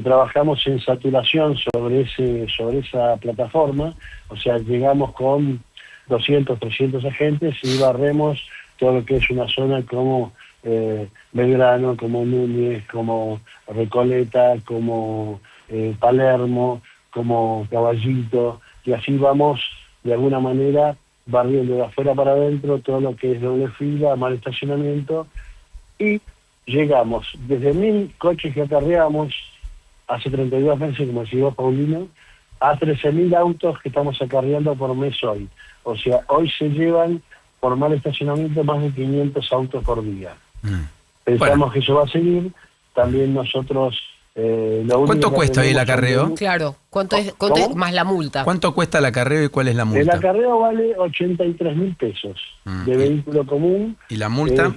trabajamos en saturación sobre esa plataforma, o sea, llegamos con 200, 300 agentes y barremos todo lo que es una zona como Belgrano, como Núñez, como Recoleta, como Palermo, como Caballito, y así vamos de alguna manera barriendo de afuera para adentro todo lo que es doble fila, mal estacionamiento, y llegamos desde 1.000 coches que acarreamos hace 32 meses, como decía vos, Paulino, a 13.000 autos que estamos acarreando por mes hoy. O sea, hoy se llevan por mal estacionamiento más de 500 autos por día. Pensamos que eso va a seguir. También nosotros... ¿Cuánto cuesta hoy el acarreo? Claro, ¿cuánto es más la multa? ¿Cuánto cuesta el acarreo y cuál es la multa? El acarreo vale 83.000 pesos de vehículo común. ¿Y la multa?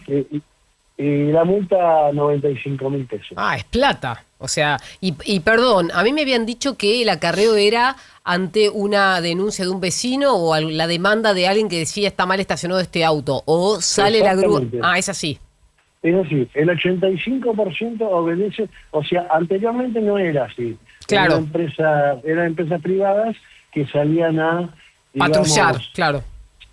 Y Y la multa, 95.000 pesos. Ah, es plata. O sea, y perdón, a mí me habían dicho que el acarreo era ante una denuncia de un vecino o la demanda de alguien que decía está mal estacionado este auto. O sale la grúa. Ah, es así. Es decir, el 85% obedece, o sea, anteriormente no era así. Claro. Eran empresas privadas que salían a, digamos, patrullar, claro.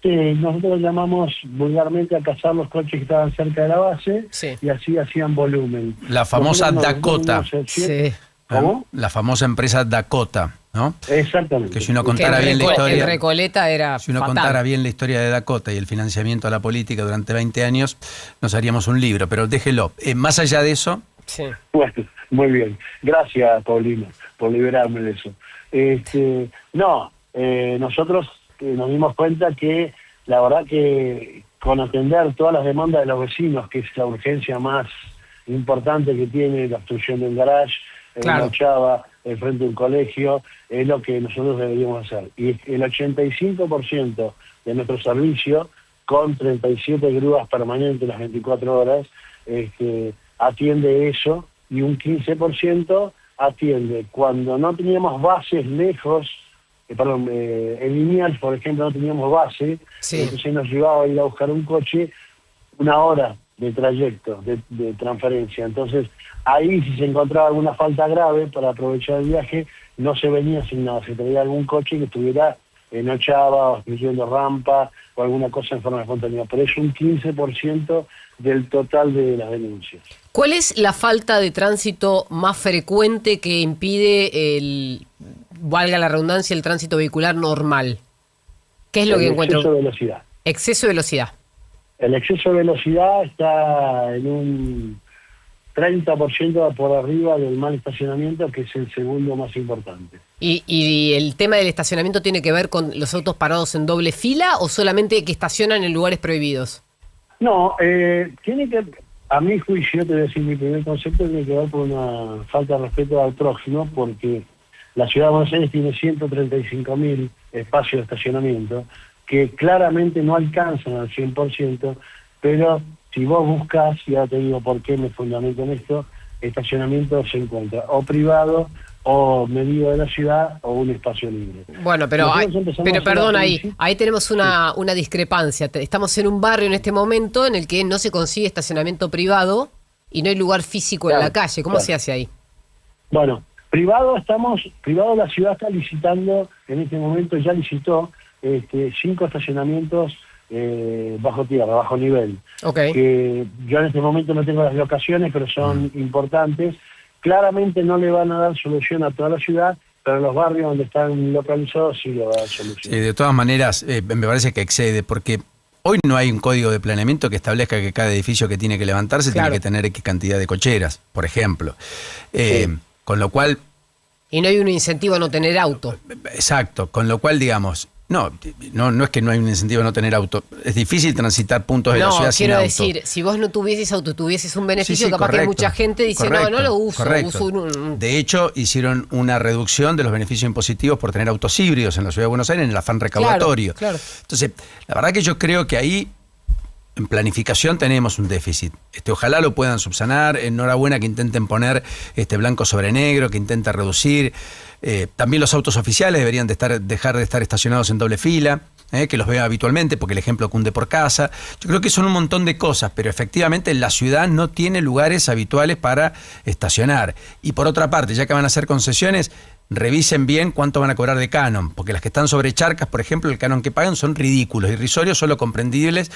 Nosotros llamamos vulgarmente a cazar los coches que estaban cerca de la base, sí, y así hacían volumen. La famosa Dakota. Sí. ¿Cómo? La famosa empresa Dakota, ¿no? Exactamente. Que si uno contara bien la historia. En Recoleta era Si uno fatal. contara bien la historia de Dakota y el financiamiento a la política durante 20 años, nos haríamos un libro, pero déjelo. Más allá de eso. Sí. Bueno, muy bien. Gracias, Paulino, por liberarme de eso. Nosotros nos dimos cuenta que la verdad que con atender todas las demandas de los vecinos, que es la urgencia más importante que tiene la obstrucción del garage, claro, en Chava, el frente de un colegio, es lo que nosotros deberíamos hacer. Y el 85% de nuestro servicio, con 37 grúas permanentes las 24 horas, atiende eso, y un 15% atiende cuando no teníamos bases lejos, en Liniers, por ejemplo, no teníamos base, sí, entonces nos llevaba a ir a buscar un coche 1 hora de trayecto, de transferencia. Entonces, ahí si se encontraba alguna falta grave para aprovechar el viaje, no se venía sin nada, se traía algún coche que estuviera en Ochava, obstruyendo rampa o alguna cosa en forma espontánea, pero es un 15% del total de las denuncias. ¿Cuál es la falta de tránsito más frecuente que impide valga la redundancia, el tránsito vehicular normal? ¿Qué es lo que encuentro? Exceso de velocidad. Exceso de velocidad. El exceso de velocidad está en un 30% por arriba del mal estacionamiento, que es el segundo más importante. ¿Y el tema del estacionamiento tiene que ver con los autos parados en doble fila o solamente que estacionan en lugares prohibidos? No, tiene que, a mi juicio, te voy a decir, mi primer concepto tiene que ver con una falta de respeto al prójimo, porque la ciudad de Buenos Aires tiene 135.000 espacios de estacionamiento que claramente no alcanzan al 100%, pero si vos buscas, y ahora te digo por qué me fundamento en esto, estacionamiento se encuentra o privado o medido de la ciudad o un espacio libre. Bueno, pero perdón, ahí tenemos una discrepancia. Estamos en un barrio en este momento en el que no se consigue estacionamiento privado y no hay lugar físico en la calle. ¿Cómo se hace ahí? Bueno, privado la ciudad está licitando, en este momento ya licitó 5 estacionamientos bajo tierra, bajo nivel. Okay. Que yo en este momento no tengo las locaciones, pero son importantes. Claramente no le van a dar solución a toda la ciudad, pero en los barrios donde están localizados sí le va a dar solución. De todas maneras, me parece que excede, porque hoy no hay un código de planeamiento que establezca que cada edificio que tiene que levantarse tiene que tener X cantidad de cocheras, por ejemplo. Con lo cual... Y no hay un incentivo a no tener auto. Exacto, con lo cual, digamos... No es que no hay un incentivo a no tener auto. Es difícil transitar puntos de la ciudad sin auto. No, quiero decir, si vos no tuvieses auto, tuvieses un beneficio, capaz que mucha gente dice, no lo uso. De hecho, hicieron una reducción de los beneficios impositivos por tener autos híbridos en la ciudad de Buenos Aires en el afán recaudatorio. Claro. Entonces, la verdad que yo creo que ahí, en planificación, tenemos un déficit. Ojalá lo puedan subsanar. Enhorabuena que intenten poner blanco sobre negro, que intenten reducir. También los autos oficiales deberían dejar de estar estacionados en doble fila, que los vea habitualmente, porque el ejemplo cunde por casa. Yo creo que son un montón de cosas, pero efectivamente la ciudad no tiene lugares habituales para estacionar. Y por otra parte, ya que van a hacer concesiones, revisen bien cuánto van a cobrar de canon, porque las que están sobre charcas, por ejemplo, el canon que pagan son ridículos, irrisorios, solo comprensibles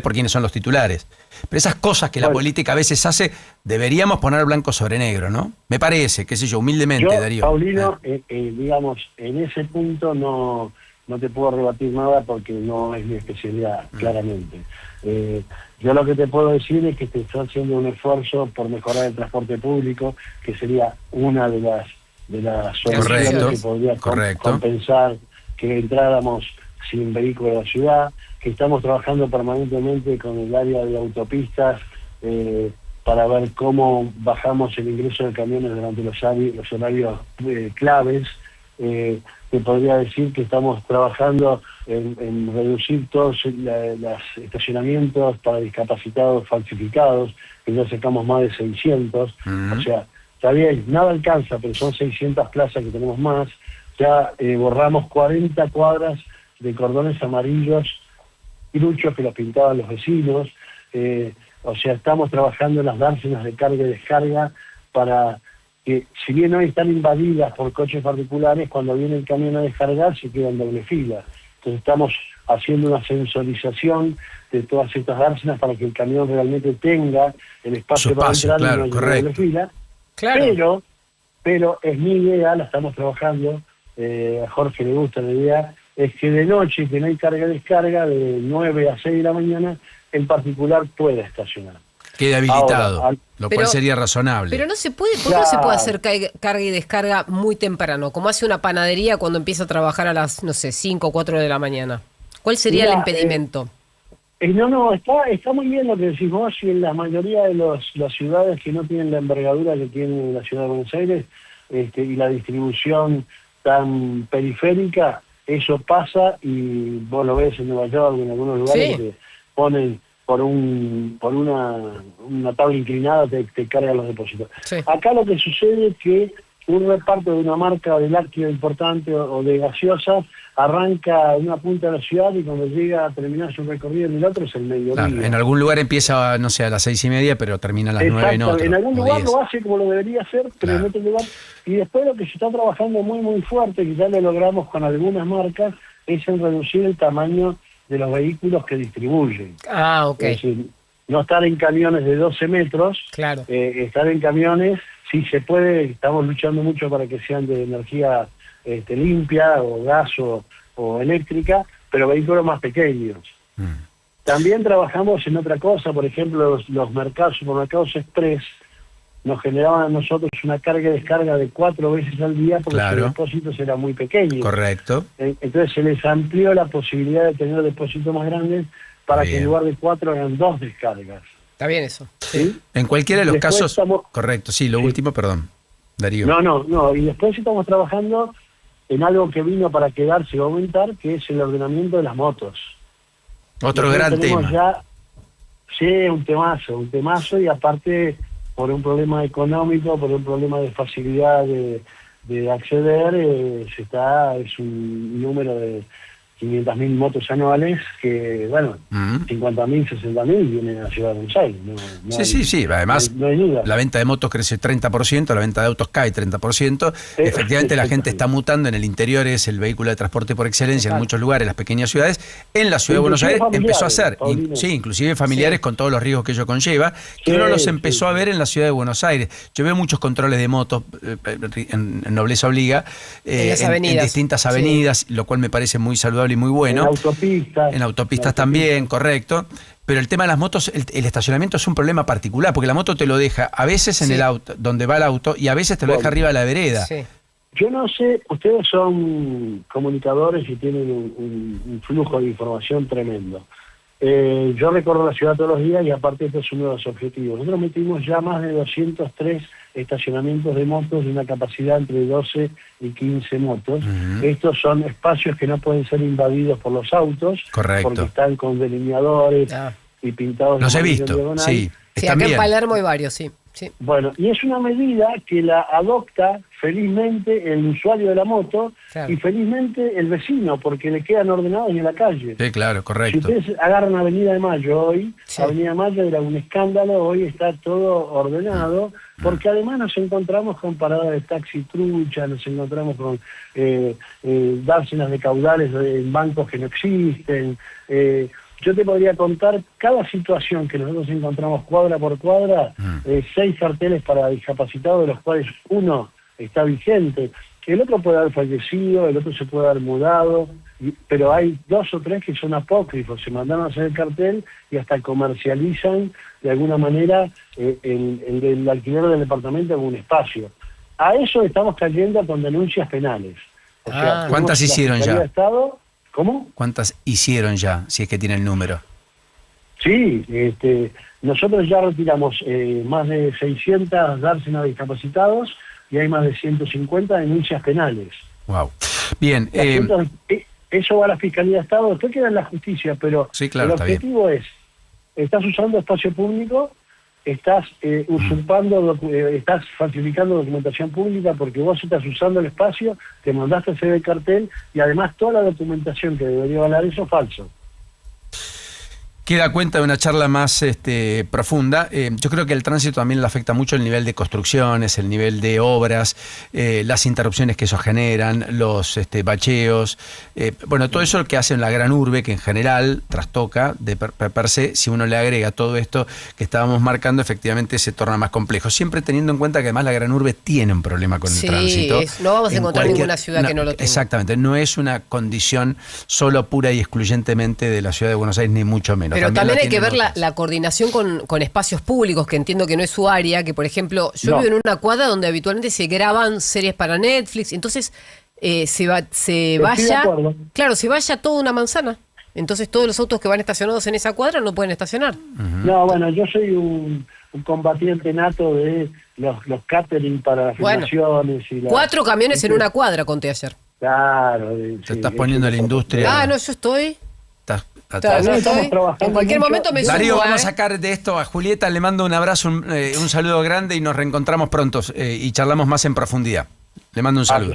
por quienes son los titulares. Pero esas cosas que la política a veces hace, deberíamos poner blanco sobre negro, ¿no? Me parece, qué sé yo, humildemente, Darío. Paulino, digamos, en ese punto no te puedo rebatir nada porque no es mi especialidad, claramente. Yo lo que te puedo decir es que te estoy haciendo un esfuerzo por mejorar el transporte público, que sería una de las soluciones que podría compensar que entráramos sin vehículo a la ciudad, que estamos trabajando permanentemente con el área de autopistas para ver cómo bajamos el ingreso de camiones durante los horarios claves, te podría decir que estamos trabajando en reducir todos los estacionamientos para discapacitados falsificados, que ya sacamos más de 600. O sea, está bien, nada alcanza, pero son 600 plazas que tenemos más. Ya borramos 40 cuadras de cordones amarillos truchos que los pintaban los vecinos. O sea, estamos trabajando en las dársenas de carga y descarga para que, si bien hoy están invadidas por coches particulares, cuando viene el camión a descargar se queda en doble fila. Entonces estamos haciendo una sensorización de todas estas dársenas para que el camión realmente tenga el espacio para entrar, claro, y no haya doble fila. Claro. Pero es mi idea, la estamos trabajando, a Jorge le gusta la idea, es que de noche, que no hay carga y descarga, de 9 a 6 de la mañana, el particular pueda estacionar. Queda habilitado, lo cual sería razonable. Pero no se puede, ¿por qué no se puede hacer carga y descarga muy temprano? Como hace una panadería cuando empieza a trabajar a las, 5 o 4 de la mañana. ¿Cuál sería el impedimento? Está muy bien lo que decís vos, y en la mayoría de las ciudades que no tienen la envergadura que tiene la ciudad de Buenos Aires, y la distribución tan periférica, eso pasa, y vos lo ves en Nueva York, en algunos lugares, que ponen por una tabla inclinada, te cargan los depósitos. Acá lo que sucede es que un reparto de una marca de lácteo importante o de gaseosas arranca en una punta de la ciudad, y cuando llega a terminar su recorrido en el otro es el mediodía. Claro, en algún lugar empieza, no sé, a las 6:30, pero termina a las 9 en otro. En algún lugar lo hace como lo debería hacer, pero en otro lugar. Y después lo que se está trabajando muy, muy fuerte, que ya lo logramos con algunas marcas, es en reducir el tamaño de los vehículos que distribuyen. Ok. Es decir, no estar en camiones de 12 metros, estar en camiones, si se puede, estamos luchando mucho para que sean de energía limpia, o gas o eléctrica, pero vehículos más pequeños. También trabajamos en otra cosa, por ejemplo, los supermercados express nos generaban a nosotros una carga y descarga de 4 veces al día, porque sus depósitos eran muy pequeños. Correcto. Entonces se les amplió la posibilidad de tener depósitos más grandes para que en lugar de 4 hagan 2 descargas. Está bien eso. ¿Sí? En cualquiera de los casos... Correcto, lo último, perdón, Darío. No, y después estamos trabajando en algo que vino para quedarse y aumentar, que es el ordenamiento de las motos. Otro gran tema. Un temazo, y aparte, por un problema económico, por un problema de facilidad de acceder, es un número de 500.000 motos anuales que, 50.000, 60.000 vienen a la ciudad de Buenos Aires. Sí. Además, no hay duda. La venta de motos crece 30%, la venta de autos cae 30%. Efectivamente, la gente está mutando. En el interior es el vehículo de transporte por excelencia. En muchos lugares, las pequeñas ciudades. En la ciudad de Buenos Aires empezó a ser, inclusive familiares, con todos los riesgos que ello conlleva, que uno los empezó a ver en la ciudad de Buenos Aires. Yo veo muchos controles de motos, en Nobleza Obliga, en distintas avenidas, lo cual me parece muy saludable y muy bueno. En autopistas también, correcto. Pero el tema de las motos, el estacionamiento es un problema particular, porque la moto te lo deja a veces en el auto, donde va el auto, y a veces te lo deja arriba de la vereda. Yo no sé, ustedes son comunicadores y tienen un flujo de información tremendo. Yo recorro la ciudad todos los días, y aparte este es uno de los objetivos. Nosotros metimos ya más de 203 estacionamientos de motos de una capacidad entre 12 y 15 motos. Estos son espacios que no pueden ser invadidos por los autos, porque están con delineadores y pintados. Los he visto, acá en Palermo hay varios, sí. Bueno, y es una medida que la adopta felizmente el usuario de la moto y felizmente el vecino, porque le quedan ordenados en la calle. Sí, claro, correcto. Si ustedes agarran Avenida de Mayo hoy, Avenida de Mayo era un escándalo, hoy está todo ordenado, porque además nos encontramos con paradas de taxi trucha, nos encontramos con dársenas de caudales en bancos que no existen. Yo te podría contar cada situación que nosotros encontramos cuadra por cuadra, 6 carteles para discapacitados, de los cuales uno está vigente. El otro puede haber fallecido, el otro se puede haber mudado, pero hay 2 o 3 que son apócrifos, se mandaron a hacer el cartel y hasta comercializan de alguna manera el alquiler del departamento en un espacio. A eso estamos cayendo con denuncias penales. O sea, ¿cuántas hicieron ya? ¿Cómo? ¿Cuántas hicieron ya, si es que tiene el número? Sí, nosotros ya retiramos más de 600 dársenas de discapacitados, y hay más de 150 denuncias penales. Wow. Bien. Eso va a la Fiscalía de Estado, después queda en la justicia, pero sí, claro, el objetivo es, estás usando espacio público, estás usurpando, estás falsificando documentación pública porque vos estás usando el espacio, te mandaste a hacer el cartel y además toda la documentación que debería valer eso es falso. Queda cuenta de una charla más profunda. Yo creo que el tránsito también le afecta mucho el nivel de construcciones, el nivel de obras, las interrupciones que eso generan, los bacheos. Bueno, todo eso que hace en la gran urbe, que en general trastoca de per se. Si uno le agrega todo esto que estábamos marcando, efectivamente se torna más complejo. Siempre teniendo en cuenta que además la gran urbe tiene un problema con el tránsito. No vamos a encontrar ninguna ciudad que no lo tenga. Exactamente, no es una condición solo pura y excluyentemente de la ciudad de Buenos Aires, ni mucho menos. Pero también hay que ver la coordinación con espacios públicos, que entiendo que no es su área, que por ejemplo, yo vivo en una cuadra donde habitualmente se graban series para Netflix, entonces se vaya toda una manzana. Entonces todos los autos que van estacionados en esa cuadra no pueden estacionar. No, bueno, yo soy un combatiente nato de los catering para las filmaciones. Y 4 camiones en una cuadra, conté ayer. Claro. Te estás poniendo la industria. No, yo estoy... Estamos en cualquier momento me sumo. Darío, vamos a sacar de esto a Julieta, le mando un abrazo, un saludo grande y nos reencontramos pronto y charlamos más en profundidad. Le mando un saludo.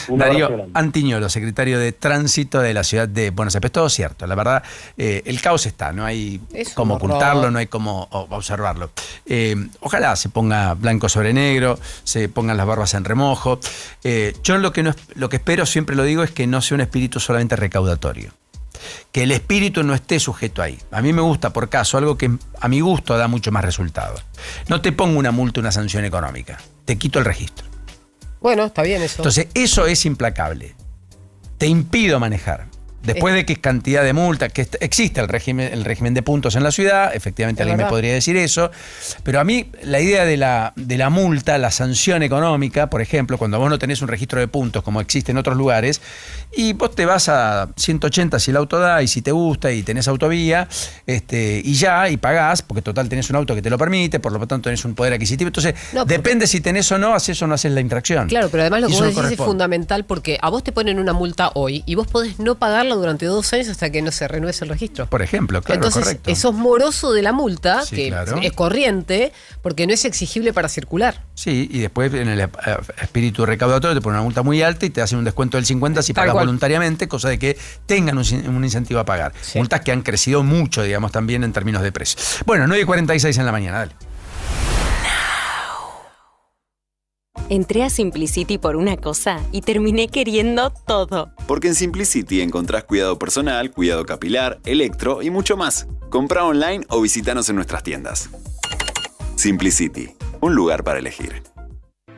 Darío Antiñolo, secretario de Tránsito de la ciudad de Buenos Aires. Todo cierto, la verdad, el caos está, no hay cómo ocultarlo, no hay cómo observarlo. Ojalá se ponga blanco sobre negro, se pongan las barbas en remojo. Yo lo que espero, siempre lo digo, es que no sea un espíritu solamente recaudatorio. Que el espíritu no esté sujeto ahí. A mí me gusta, por caso, algo que a mi gusto da mucho más resultado. No te pongo una multa, una sanción económica. Te quito el registro. Bueno, está bien eso. Entonces, eso es implacable. Te impido manejar. Después de que es cantidad de multa, que existe el régimen de puntos en la ciudad, efectivamente alguien me podría decir eso, pero a mí la idea de la multa, la sanción económica, por ejemplo, cuando vos no tenés un registro de puntos como existe en otros lugares, y vos te vas a 180 si el auto da, y si te gusta, y tenés autovía, y pagás, porque total tenés un auto que te lo permite, por lo tanto tenés un poder adquisitivo, entonces depende si tenés o no, haces o no haces la infracción. Claro, pero además lo que vos decís es fundamental, porque a vos te ponen una multa hoy, y vos podés no pagarla durante 2 años hasta que no se renueve el registro. Por ejemplo, claro, entonces, correcto. sos moroso de la multa, Sí, que claro. es corriente, porque no es exigible para circular. Sí, y después en el espíritu recaudatorio te ponen una multa muy alta y te hacen un descuento del 50% si pagas voluntariamente, cosa de que tengan un incentivo a pagar. Sí. Multas que han crecido mucho, digamos, también en términos de precio. Bueno, 9:46 en la mañana, dale. Entré a Simplicity por una cosa y terminé queriendo todo. Porque en Simplicity encontrás cuidado personal, cuidado capilar, electro y mucho más. Comprá online o visítanos en nuestras tiendas. Simplicity, un lugar para elegir.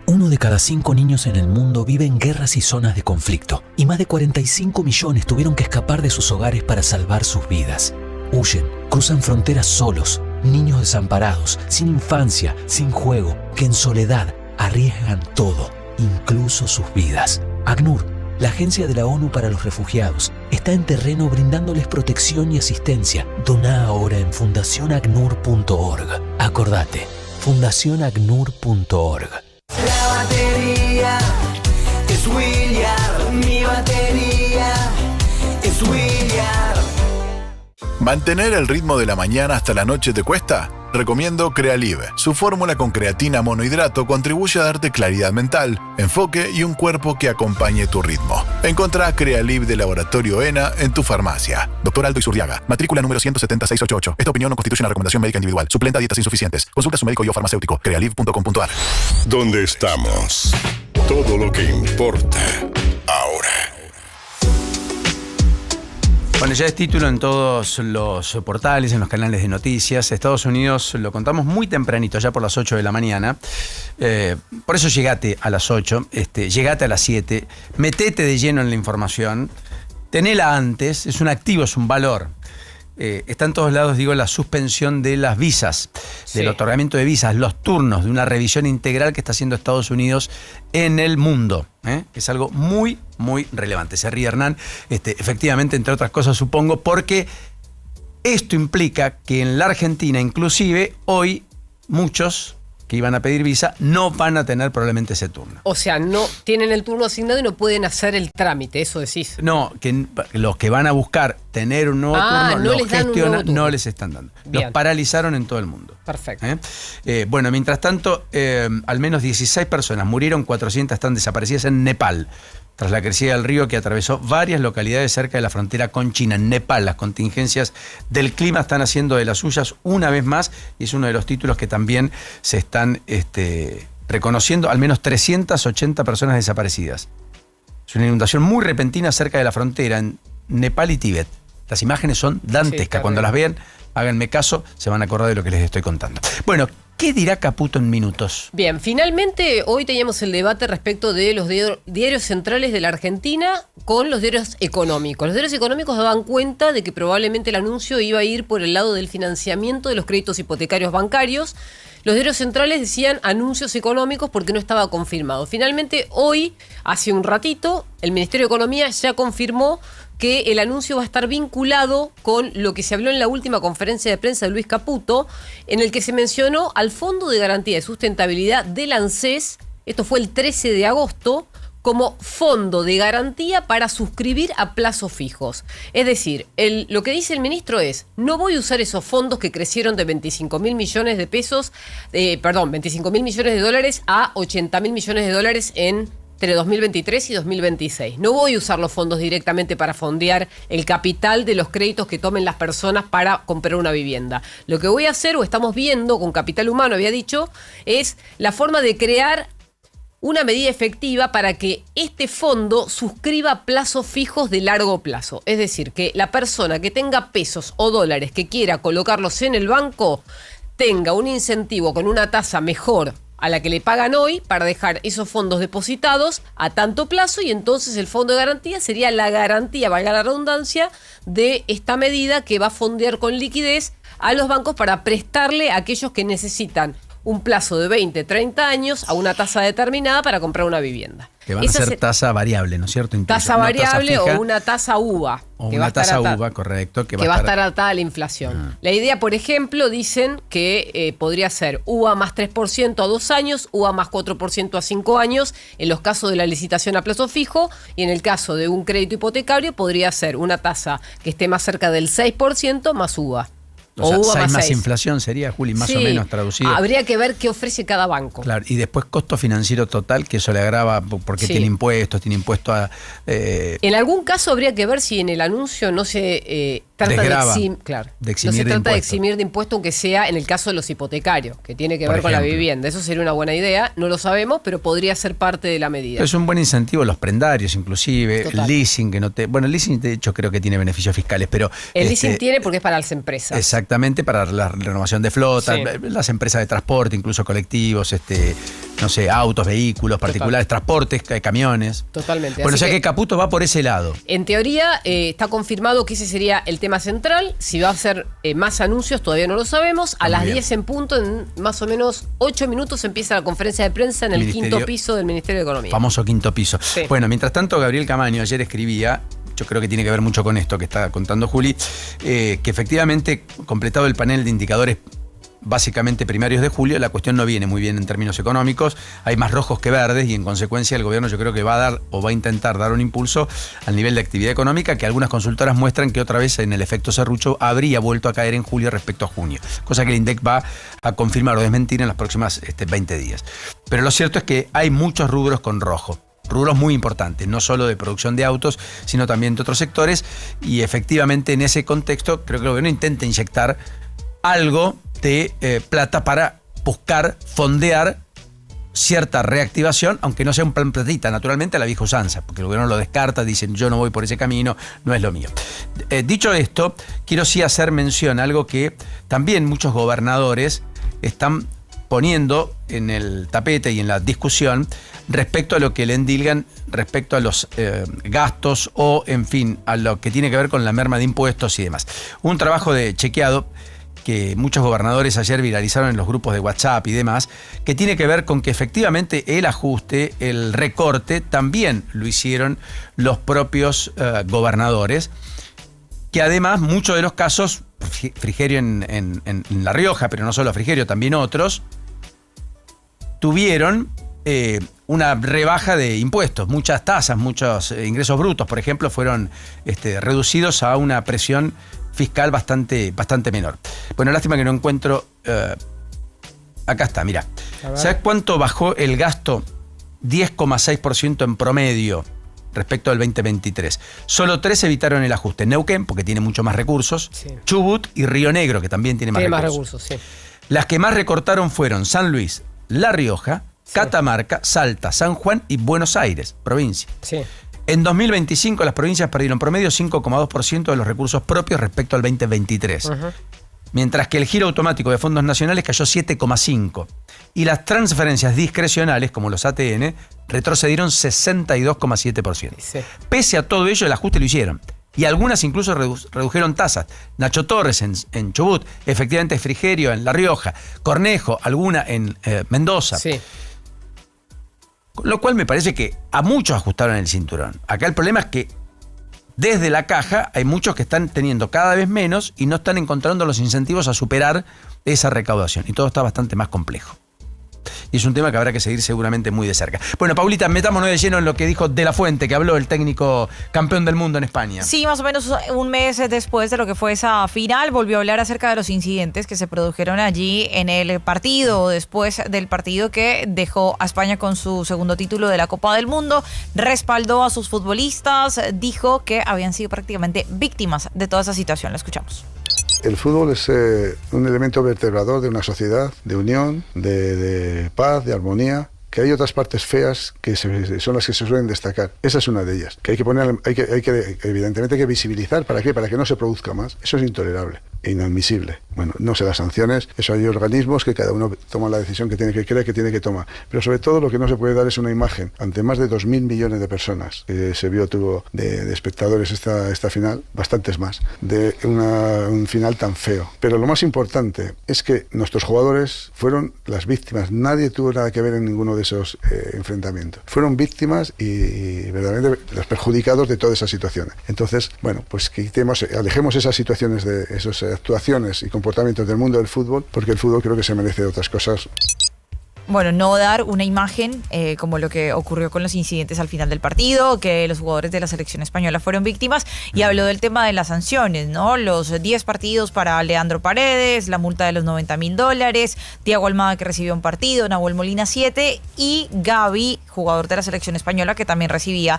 1 de cada 5 niños en el mundo vive en guerras y zonas de conflicto, y más de 45 millones tuvieron que escapar de sus hogares para salvar sus vidas. Huyen, cruzan fronteras solos, niños desamparados, sin infancia, sin juego, que en soledad arriesgan todo, incluso sus vidas. ACNUR, la Agencia de la ONU para los Refugiados, está en terreno brindándoles protección y asistencia. Doná ahora en fundacionacnur.org. Acordate, fundacionacnur.org. La batería es William, mi batería es William. ¿Mantener el ritmo de la mañana hasta la noche te cuesta? Recomiendo Crealib. Su fórmula con creatina monohidrato contribuye a darte claridad mental, enfoque y un cuerpo que acompañe tu ritmo. Encontrá Crealib de Laboratorio ENA en tu farmacia. Dr. Aldo Isurriaga, matrícula número 170688. Esta opinión no constituye una recomendación médica individual. Suplenta dietas insuficientes. Consulta a su médico y o farmacéutico. Crealib.com.ar. ¿Dónde estamos? Todo lo que importa ahora. Bueno, ya es título en todos los portales, en los canales de noticias. Estados Unidos lo contamos muy tempranito, ya por las 8 de la mañana. Por eso llegate a las 8, llegate a las 7, metete de lleno en la información, tenela antes, es un activo, es un valor. Está en todos lados, digo, la suspensión de las visas, del otorgamiento de visas, los turnos de una revisión integral que está haciendo Estados Unidos en el mundo. Es algo muy, muy relevante. Se ríe Hernán, efectivamente, entre otras cosas, supongo, porque esto implica que en la Argentina, inclusive, hoy muchos que iban a pedir visa no van a tener probablemente ese turno. O sea, no tienen el turno asignado y no pueden hacer el trámite, eso decís. No, que los que van a buscar tener un nuevo turno, no les dan un nuevo turno. no les están dando. Bien. Los paralizaron en todo el mundo. Perfecto. Bueno, mientras tanto, al menos 16 personas murieron, 400 están desaparecidas en Nepal, tras la crecida del río que atravesó varias localidades cerca de la frontera con China. En Nepal, las contingencias del clima están haciendo de las suyas una vez más, y es uno de los títulos que también se están reconociendo, al menos 380 personas desaparecidas. Es una inundación muy repentina cerca de la frontera en Nepal y Tíbet. Las imágenes son dantescas. Cuando las vean, háganme caso, se van a acordar de lo que les estoy contando. Bueno, ¿qué dirá Caputo en minutos? Bien, finalmente hoy teníamos el debate respecto de los diarios centrales de la Argentina con los diarios económicos. Los diarios económicos daban cuenta de que probablemente el anuncio iba a ir por el lado del financiamiento de los créditos hipotecarios bancarios. Los diarios centrales decían anuncios económicos porque no estaba confirmado. Finalmente hoy, hace un ratito, el Ministerio de Economía ya confirmó que el anuncio va a estar vinculado con lo que se habló en la última conferencia de prensa de Luis Caputo, en el que se mencionó al Fondo de Garantía de Sustentabilidad del ANSES, esto fue el 13 de agosto, como fondo de garantía para suscribir a plazos fijos. Es decir, lo que dice el ministro es, no voy a usar esos fondos que crecieron de 25.000 millones de pesos, 25.000 millones de dólares a 80.000 millones de dólares entre 2023 y 2026. No voy a usar los fondos directamente para fondear el capital de los créditos que tomen las personas para comprar una vivienda. Lo que voy a hacer, o estamos viendo con capital humano, había dicho, es la forma de crear una medida efectiva para que este fondo suscriba plazos fijos de largo plazo. Es decir, que la persona que tenga pesos o dólares que quiera colocarlos en el banco tenga un incentivo con una tasa mejor a la que le pagan hoy para dejar esos fondos depositados a tanto plazo, y entonces el fondo de garantía sería la garantía, valga la redundancia, de esta medida que va a fondear con liquidez a los bancos para prestarle a aquellos que necesitan un plazo de 20, 30 años a una tasa determinada para comprar una vivienda. Que van a ser tasa variable, ¿no es cierto? Incluso tasa variable o una tasa UVA. O una tasa UVA, correcto. Que va a estar atada a la inflación. La idea, por ejemplo, dicen que podría ser UVA más 3% a 2 años, UVA más 4% a 5 años, en los casos de la licitación a plazo fijo, y en el caso de un crédito hipotecario podría ser una tasa que esté más cerca del 6% más UVA. O sea, 6 más inflación sería, Juli, más o menos traducido. Habría que ver qué ofrece cada banco. Claro, y después costo financiero total, que eso le agrava porque tiene impuesto a... En algún caso habría que ver si en el anuncio no se trata de eximir de impuesto, aunque sea en el caso de los hipotecarios, que tiene que ver con la vivienda. Eso sería una buena idea, no lo sabemos, pero podría ser parte de la medida. Es un buen incentivo, los prendarios inclusive, el leasing, que no te... Bueno, el leasing de hecho creo que tiene beneficios fiscales, pero... El leasing tiene porque es para las empresas. Exactamente, para la renovación de flota, las empresas de transporte, incluso colectivos, no sé, autos, vehículos particulares, transportes, camiones. Totalmente. Bueno, o sea que Caputo va por ese lado. En teoría está confirmado que ese sería el tema central. Si va a hacer más anuncios todavía no lo sabemos. A las 10 en punto, en más o menos 8 minutos empieza la conferencia de prensa en el quinto piso del Ministerio de Economía. Famoso quinto piso. Sí. Bueno, mientras tanto Gabriel Camaño ayer escribía, yo creo que tiene que ver mucho con esto que está contando Juli, que efectivamente, completado el panel de indicadores básicamente primarios de julio, la cuestión no viene muy bien en términos económicos, hay más rojos que verdes y en consecuencia el gobierno yo creo que va a dar o va a intentar dar un impulso al nivel de actividad económica que algunas consultoras muestran que otra vez en el efecto serrucho habría vuelto a caer en julio respecto a junio, cosa que el INDEC va a confirmar o desmentir en las próximas 20 días. Pero lo cierto es que hay muchos rubros con rojo. Rubros muy importantes, no solo de producción de autos, sino también de otros sectores, y efectivamente en ese contexto creo que el gobierno intenta inyectar algo de plata para buscar fondear cierta reactivación, aunque no sea un plan platita, naturalmente a la vieja usanza, porque el gobierno lo descarta, dicen yo no voy por ese camino, no es lo mío. Dicho esto, quiero sí hacer mención a algo que también muchos gobernadores están poniendo en el tapete y en la discusión respecto a lo que le endilgan, respecto a los gastos o, en fin, a lo que tiene que ver con la merma de impuestos y demás. Un trabajo de chequeado que muchos gobernadores ayer viralizaron en los grupos de WhatsApp y demás, que tiene que ver con que efectivamente el ajuste, el recorte, también lo hicieron los propios gobernadores, que además muchos de los casos, Frigerio en La Rioja, pero no solo Frigerio, también otros, tuvieron una rebaja de impuestos. Muchas tasas, muchos ingresos brutos, por ejemplo, fueron reducidos a una presión fiscal bastante menor. Bueno, lástima que no encuentro... acá está, mira. ¿Sabes cuánto bajó el gasto? 10,6% en promedio respecto al 2023. Solo 3 evitaron el ajuste. Neuquén, porque tiene mucho más recursos. Sí. Chubut y Río Negro, que también tiene más recursos. Sí. Las que más recortaron fueron San Luis, La Rioja, sí, Catamarca, Salta, San Juan y Buenos Aires, provincia. Sí. En 2025 las provincias perdieron promedio 5,2% de los recursos propios respecto al 2023. Uh-huh. Mientras que el giro automático de fondos nacionales cayó 7,5%. Y las transferencias discrecionales, como los ATN, retrocedieron 62,7%. Sí. Pese a todo ello, el ajuste lo hicieron. Y algunas incluso redujeron tasas. Nacho Torres en Chubut, efectivamente Frigerio en La Rioja, Cornejo, alguna en Mendoza. Sí. Lo cual me parece que a muchos ajustaron el cinturón. Acá el problema es que desde la caja hay muchos que están teniendo cada vez menos y no están encontrando los incentivos a superar esa recaudación. Y todo está bastante más complejo. Y es un tema que habrá que seguir seguramente muy de cerca. Bueno, Paulita, metámonos de lleno en lo que dijo De La Fuente, que habló el técnico campeón del mundo en España. Sí, más o menos un mes después de lo que fue esa final, volvió a hablar acerca de los incidentes que se produjeron allí en el partido, después del partido que dejó a España con su segundo título de la Copa del Mundo. Respaldó a sus futbolistas, dijo que habían sido prácticamente víctimas de toda esa situación. La escuchamos. El fútbol es un elemento vertebrador de una sociedad, de unión, de paz, de armonía, que hay otras partes feas que son las que se suelen destacar. Esa es una de ellas, que evidentemente hay que visibilizar. ¿Para qué? Para que no se produzca más. Eso es intolerable e inadmisible. Bueno, no sé las sanciones, eso hay organismos que cada uno toma la decisión que tiene que tomar. Pero sobre todo lo que no se puede dar es una imagen ante más de 2.000 millones de personas que se tuvo de espectadores esta final, bastantes más, de un final tan feo. Pero lo más importante es que nuestros jugadores fueron las víctimas. Nadie tuvo nada que ver en ninguno de esos enfrentamientos. Fueron víctimas y verdaderamente los perjudicados de toda esa situación. Entonces, bueno, pues alejemos esas situaciones de esas actuaciones y comportamientos del mundo del fútbol, porque el fútbol creo que se merece otras cosas. Bueno, no dar una imagen como lo que ocurrió con los incidentes al final del partido, que los jugadores de la selección española fueron víctimas, y habló del tema de las sanciones, ¿no? Los 10 partidos para Leandro Paredes, la multa de los $90,000, Thiago Almada, que recibió un partido, Nahuel Molina 7, y Gavi, jugador de la selección española, que también recibía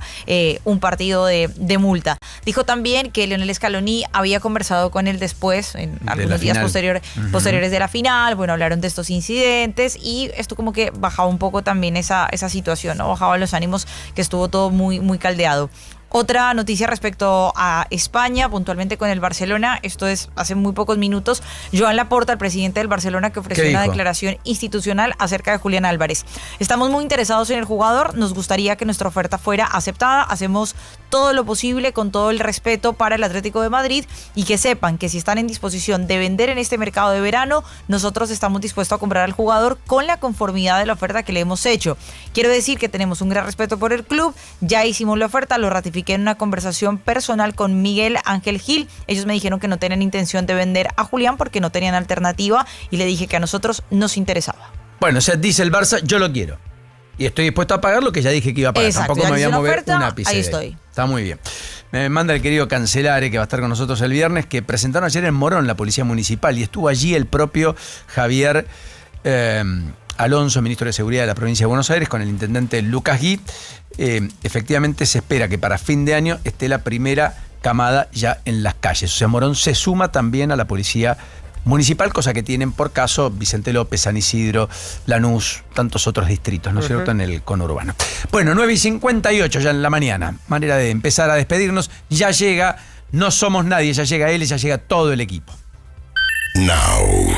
un partido de multa. Dijo también que Lionel Scaloni había conversado con él después, en algunos días posteriores de la final. Bueno, hablaron de estos incidentes y esto como que bajaba un poco también esa situación, ¿no? Bajaba los ánimos, que estuvo todo muy, muy caldeado. Otra noticia respecto a España, puntualmente con el Barcelona, esto es hace muy pocos minutos, Joan Laporta, el presidente del Barcelona, que ofreció una declaración institucional acerca de Julián Álvarez. Estamos muy interesados en el jugador, nos gustaría que nuestra oferta fuera aceptada, hacemos todo lo posible con todo el respeto para el Atlético de Madrid, y que sepan que si están en disposición de vender en este mercado de verano, nosotros estamos dispuestos a comprar al jugador con la conformidad de la oferta que le hemos hecho. Quiero decir que tenemos un gran respeto por el club, ya hicimos la oferta, lo ratificamos en una conversación personal con Miguel Ángel Gil. Ellos me dijeron que no tenían intención de vender a Julián porque no tenían alternativa, y le dije que a nosotros nos interesaba. Bueno, o sea, dice el Barça, yo lo quiero. Y estoy dispuesto a pagar lo que ya dije que iba a pagar. Exacto, tampoco me voy a mover oferta, un ápice. Ahí estoy. Está muy bien. Me manda el querido Cancelare, que va a estar con nosotros el viernes, que presentaron ayer en Morón la Policía Municipal, y estuvo allí el propio Javier Alonso, ministro de Seguridad de la provincia de Buenos Aires, con el intendente Lucas Gui. Efectivamente se espera que para fin de año esté la primera camada ya en las calles. O sea, Morón se suma también a la policía municipal, cosa que tienen por caso Vicente López, San Isidro, Lanús, tantos otros distritos, ¿no es cierto?, en el conurbano. Bueno, 9:58 ya en la mañana. Manera de empezar a despedirnos. Ya llega, no somos nadie, ya llega él y ya llega todo el equipo. Now.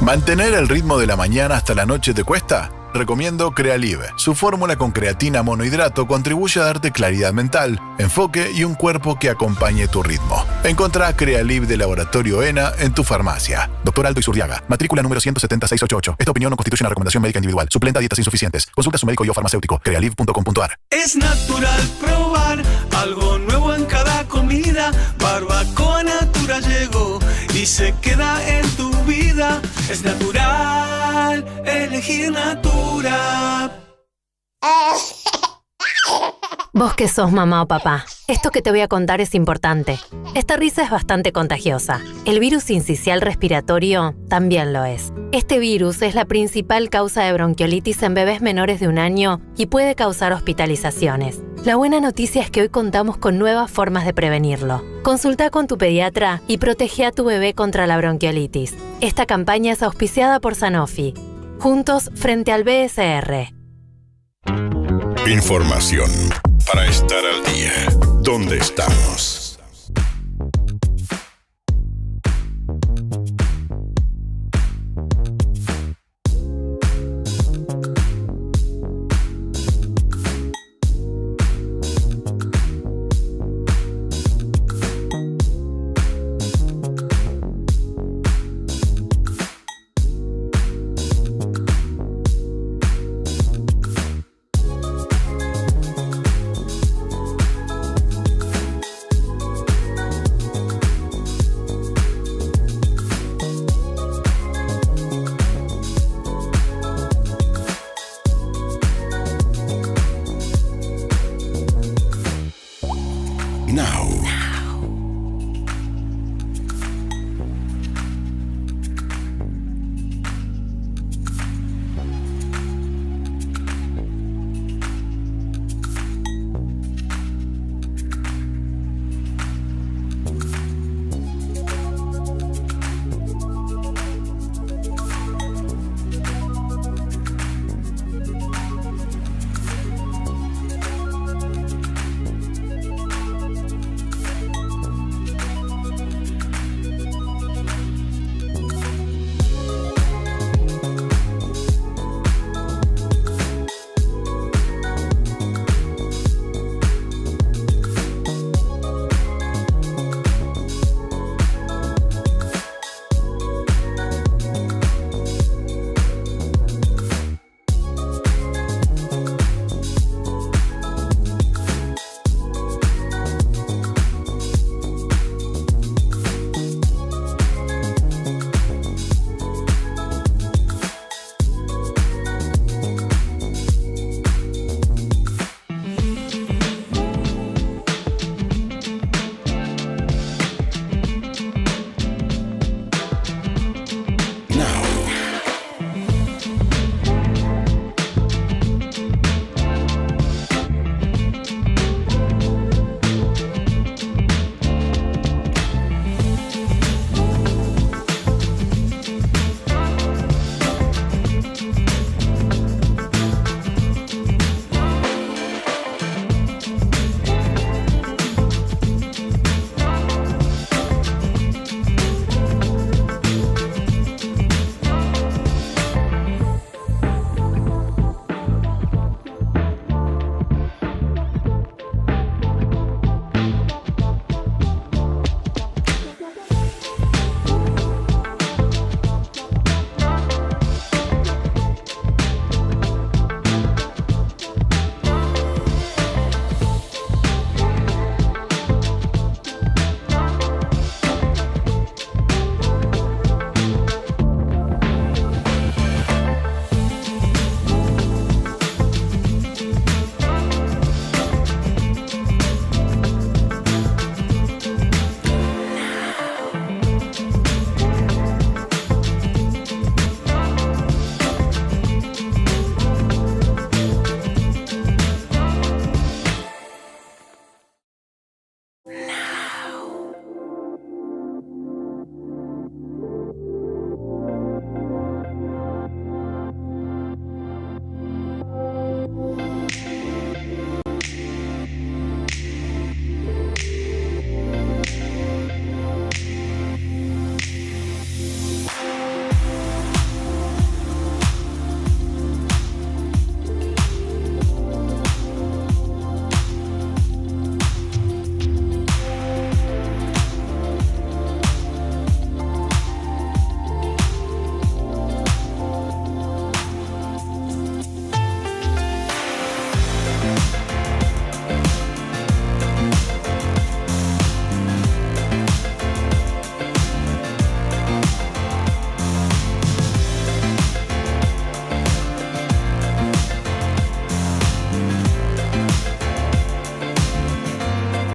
¿Mantener el ritmo de la mañana hasta la noche te cuesta? Recomiendo Crealive. Su fórmula con creatina monohidrato contribuye a darte claridad mental, enfoque y un cuerpo que acompañe tu ritmo. Encontrá Crealive de Laboratorio ENA en tu farmacia. Dr. Aldo Isurriaga, matrícula número 17688. Esta opinión no constituye una recomendación médica individual. Suplenta dietas insuficientes. Consulta a su médico y o farmacéutico. Crealive.com.ar. Es natural probar algo nuevo en cada comida. Barbacoa Natura llegó y se queda en tu vida. Es natural elegir Natura. Vos que sos mamá o papá, esto que te voy a contar es importante. Esta risa es bastante contagiosa. El virus sincicial respiratorio también lo es. Este virus es la principal causa de bronquiolitis en bebés menores de 1 año y puede causar hospitalizaciones. La buena noticia es que hoy contamos con nuevas formas de prevenirlo. Consulta con tu pediatra y protege a tu bebé contra la bronquiolitis. Esta campaña es auspiciada por Sanofi. Juntos frente al BSR. Información para estar al día. ¿Dónde estamos?